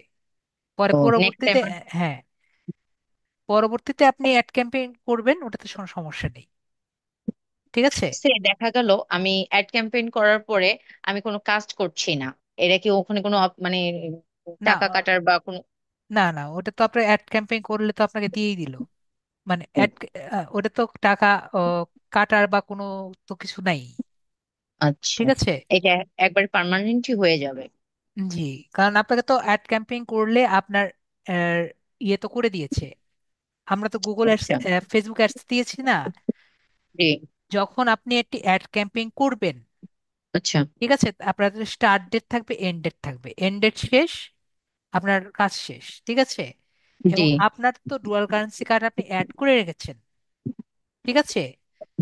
পরে ও, নেক্সট পরবর্তীতে টাইম। হ্যাঁ, পরবর্তীতে আপনি অ্যাড ক্যাম্পেইন করবেন, ওটাতে কোনো সমস্যা নেই, ঠিক আছে? সে দেখা গেল আমি অ্যাড ক্যাম্পেইন করার পরে আমি কোনো কাজ করছি না, এটা কি ওখানে কোনো মানে না টাকা কাটার বা কোনো? না না, ওটা তো আপনার অ্যাড ক্যাম্পেইন করলে তো আপনাকে দিয়েই দিল। মানে অ্যাড, ওটা তো টাকা ও, কাটার বা কোনো তো কিছু নাই, আচ্ছা, ঠিক আছে? এটা একবার পার্মানেন্টই হয়ে যাবে? জি, কারণ আপনাকে তো অ্যাড ক্যাম্পেইন করলে আপনার আহ, ইয়ে তো করে দিয়েছে। আমরা তো গুগল অ্যাডস, আচ্ছা। ফেসবুক অ্যাডস দিয়েছি না? জি। যখন আপনি একটি অ্যাড ক্যাম্পেইন করবেন, আচ্ছা। ঠিক আছে, আপনার স্টার্ট ডেট থাকবে, এন্ড ডেট থাকবে। এন্ড ডেট শেষ, আপনার কাজ শেষ, ঠিক আছে? জি এবং আপনার তো ডুয়াল কারেন্সি কার্ড আপনি অ্যাড করে রেখেছেন, ঠিক আছে?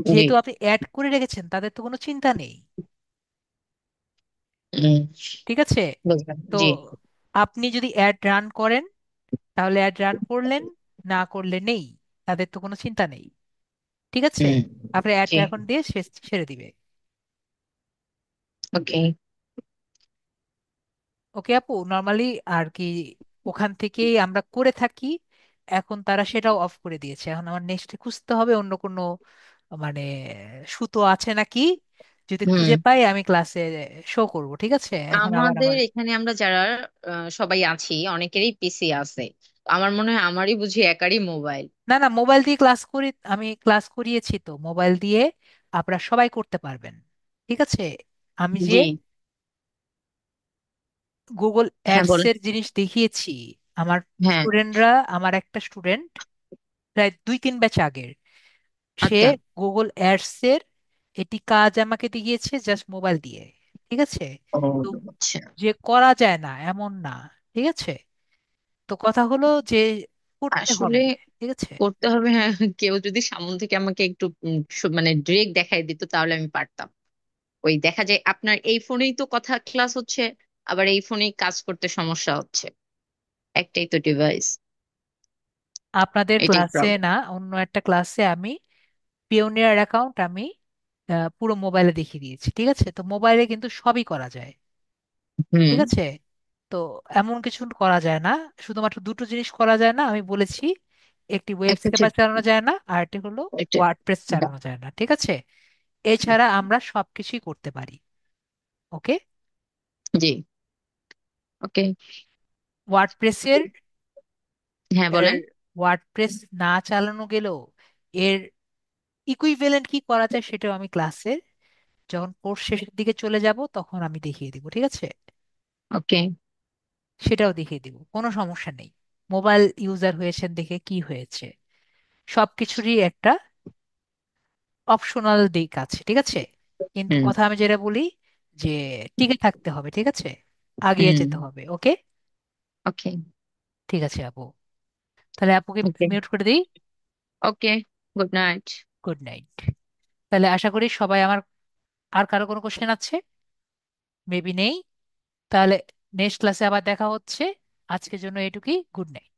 জি। যেহেতু আপনি অ্যাড করে রেখেছেন, তাদের তো কোনো চিন্তা নেই, উম, ঠিক আছে? বুঝলাম। তো জি। আপনি যদি অ্যাড রান করেন তাহলে অ্যাড রান করলেন, না করলে নেই, তাদের তো কোনো চিন্তা নেই, ঠিক আছে? হুম। আপনার জি। অ্যাডটা এখন দিয়ে শেষ ছেড়ে দিবে। ওকে। ওকে আপু, নর্মালি আর কি ওখান থেকেই আমরা করে থাকি। এখন তারা সেটাও অফ করে দিয়েছে, এখন আমার নেক্সটে খুঁজতে হবে অন্য কোনো মানে সুতো আছে নাকি। যদি হুম। খুঁজে পাই আমি ক্লাসে শো করব, ঠিক আছে? এখন আবার আমাদের আমার এখানে আমরা যারা সবাই আছি অনেকেরই পিসি আছে। আমার মনে হয় আমারই বুঝি একারই মোবাইল। না না, মোবাইল দিয়ে ক্লাস করি, আমি ক্লাস করিয়েছি তো, মোবাইল দিয়ে আপনারা সবাই করতে পারবেন। ঠিক আছে, আমি যে জি। গুগল হ্যাঁ অ্যাডস বলেন। এর জিনিস দেখিয়েছি, আমার হ্যাঁ। স্টুডেন্টরা, আমার একটা স্টুডেন্ট প্রায় 2-3 ব্যাচ আগের, সে আচ্ছা। গুগল অ্যাডস এর এটি কাজ আমাকে দিয়েছে জাস্ট মোবাইল দিয়ে। ঠিক আছে, ও তো আচ্ছা। যে করা যায় না এমন না। ঠিক আছে, তো কথা হলো যে করতে আসলে হবে। ঠিক আছে, করতে হবে, হ্যাঁ। কেউ যদি সামনে থেকে আমাকে একটু মানে ডিরেক্ট দেখাই দিত তাহলে আমি পারতাম। ওই দেখা যায় আপনার এই ফোনেই তো কথা ক্লাস হচ্ছে, আবার এই ফোনেই কাজ করতে সমস্যা হচ্ছে, একটাই তো ডিভাইস। আপনাদের এটাই ক্লাসে প্রবলেম। না, অন্য একটা ক্লাসে আমি পিওনিয়ার অ্যাকাউন্ট আমি পুরো মোবাইলে দেখিয়ে দিয়েছি। ঠিক আছে, তো মোবাইলে কিন্তু সবই করা যায়। হুম। ঠিক আছে, তো এমন কিছু করা যায় না, শুধুমাত্র দুটো জিনিস করা যায় না আমি বলেছি, একটি ওয়েব একটা হচ্ছে স্ক্রেপার চালানো যায় না, আর একটি হলো একটা। ওয়ার্ডপ্রেস চালানো যায় না। ঠিক আছে, এছাড়া আমরা সবকিছুই করতে পারি। ওকে, জি। ওকে। ওয়ার্ডপ্রেসের হ্যাঁ এর বলেন। ওয়ার্ডপ্রেস না চালানো গেলেও এর ইকুইভ্যালেন্ট কি করা যায় সেটাও আমি ক্লাসের যখন কোর্স শেষের দিকে চলে যাব তখন আমি দেখিয়ে দিব। ঠিক আছে, ওকে। সেটাও দেখিয়ে দিব, কোনো সমস্যা নেই। মোবাইল ইউজার হয়েছেন দেখে কি হয়েছে, সবকিছুরই একটা অপশনাল দিক আছে। ঠিক আছে, কিন্তু হুম। কথা আমি যেটা বলি যে টিকে থাকতে হবে। ঠিক আছে, আগিয়ে হুম। যেতে হবে। ওকে, ওকে। ঠিক আছে আপু, তাহলে আপুকে ওকে। মিউট করে দিই। Okay. Good night. Good night. তাহলে আশা করি সবাই আমার, আর কারো কোনো কোশ্চেন আছে? মেবি নেই। তাহলে নেক্সট ক্লাসে আবার দেখা হচ্ছে, আজকের জন্য এটুকুই। Good night.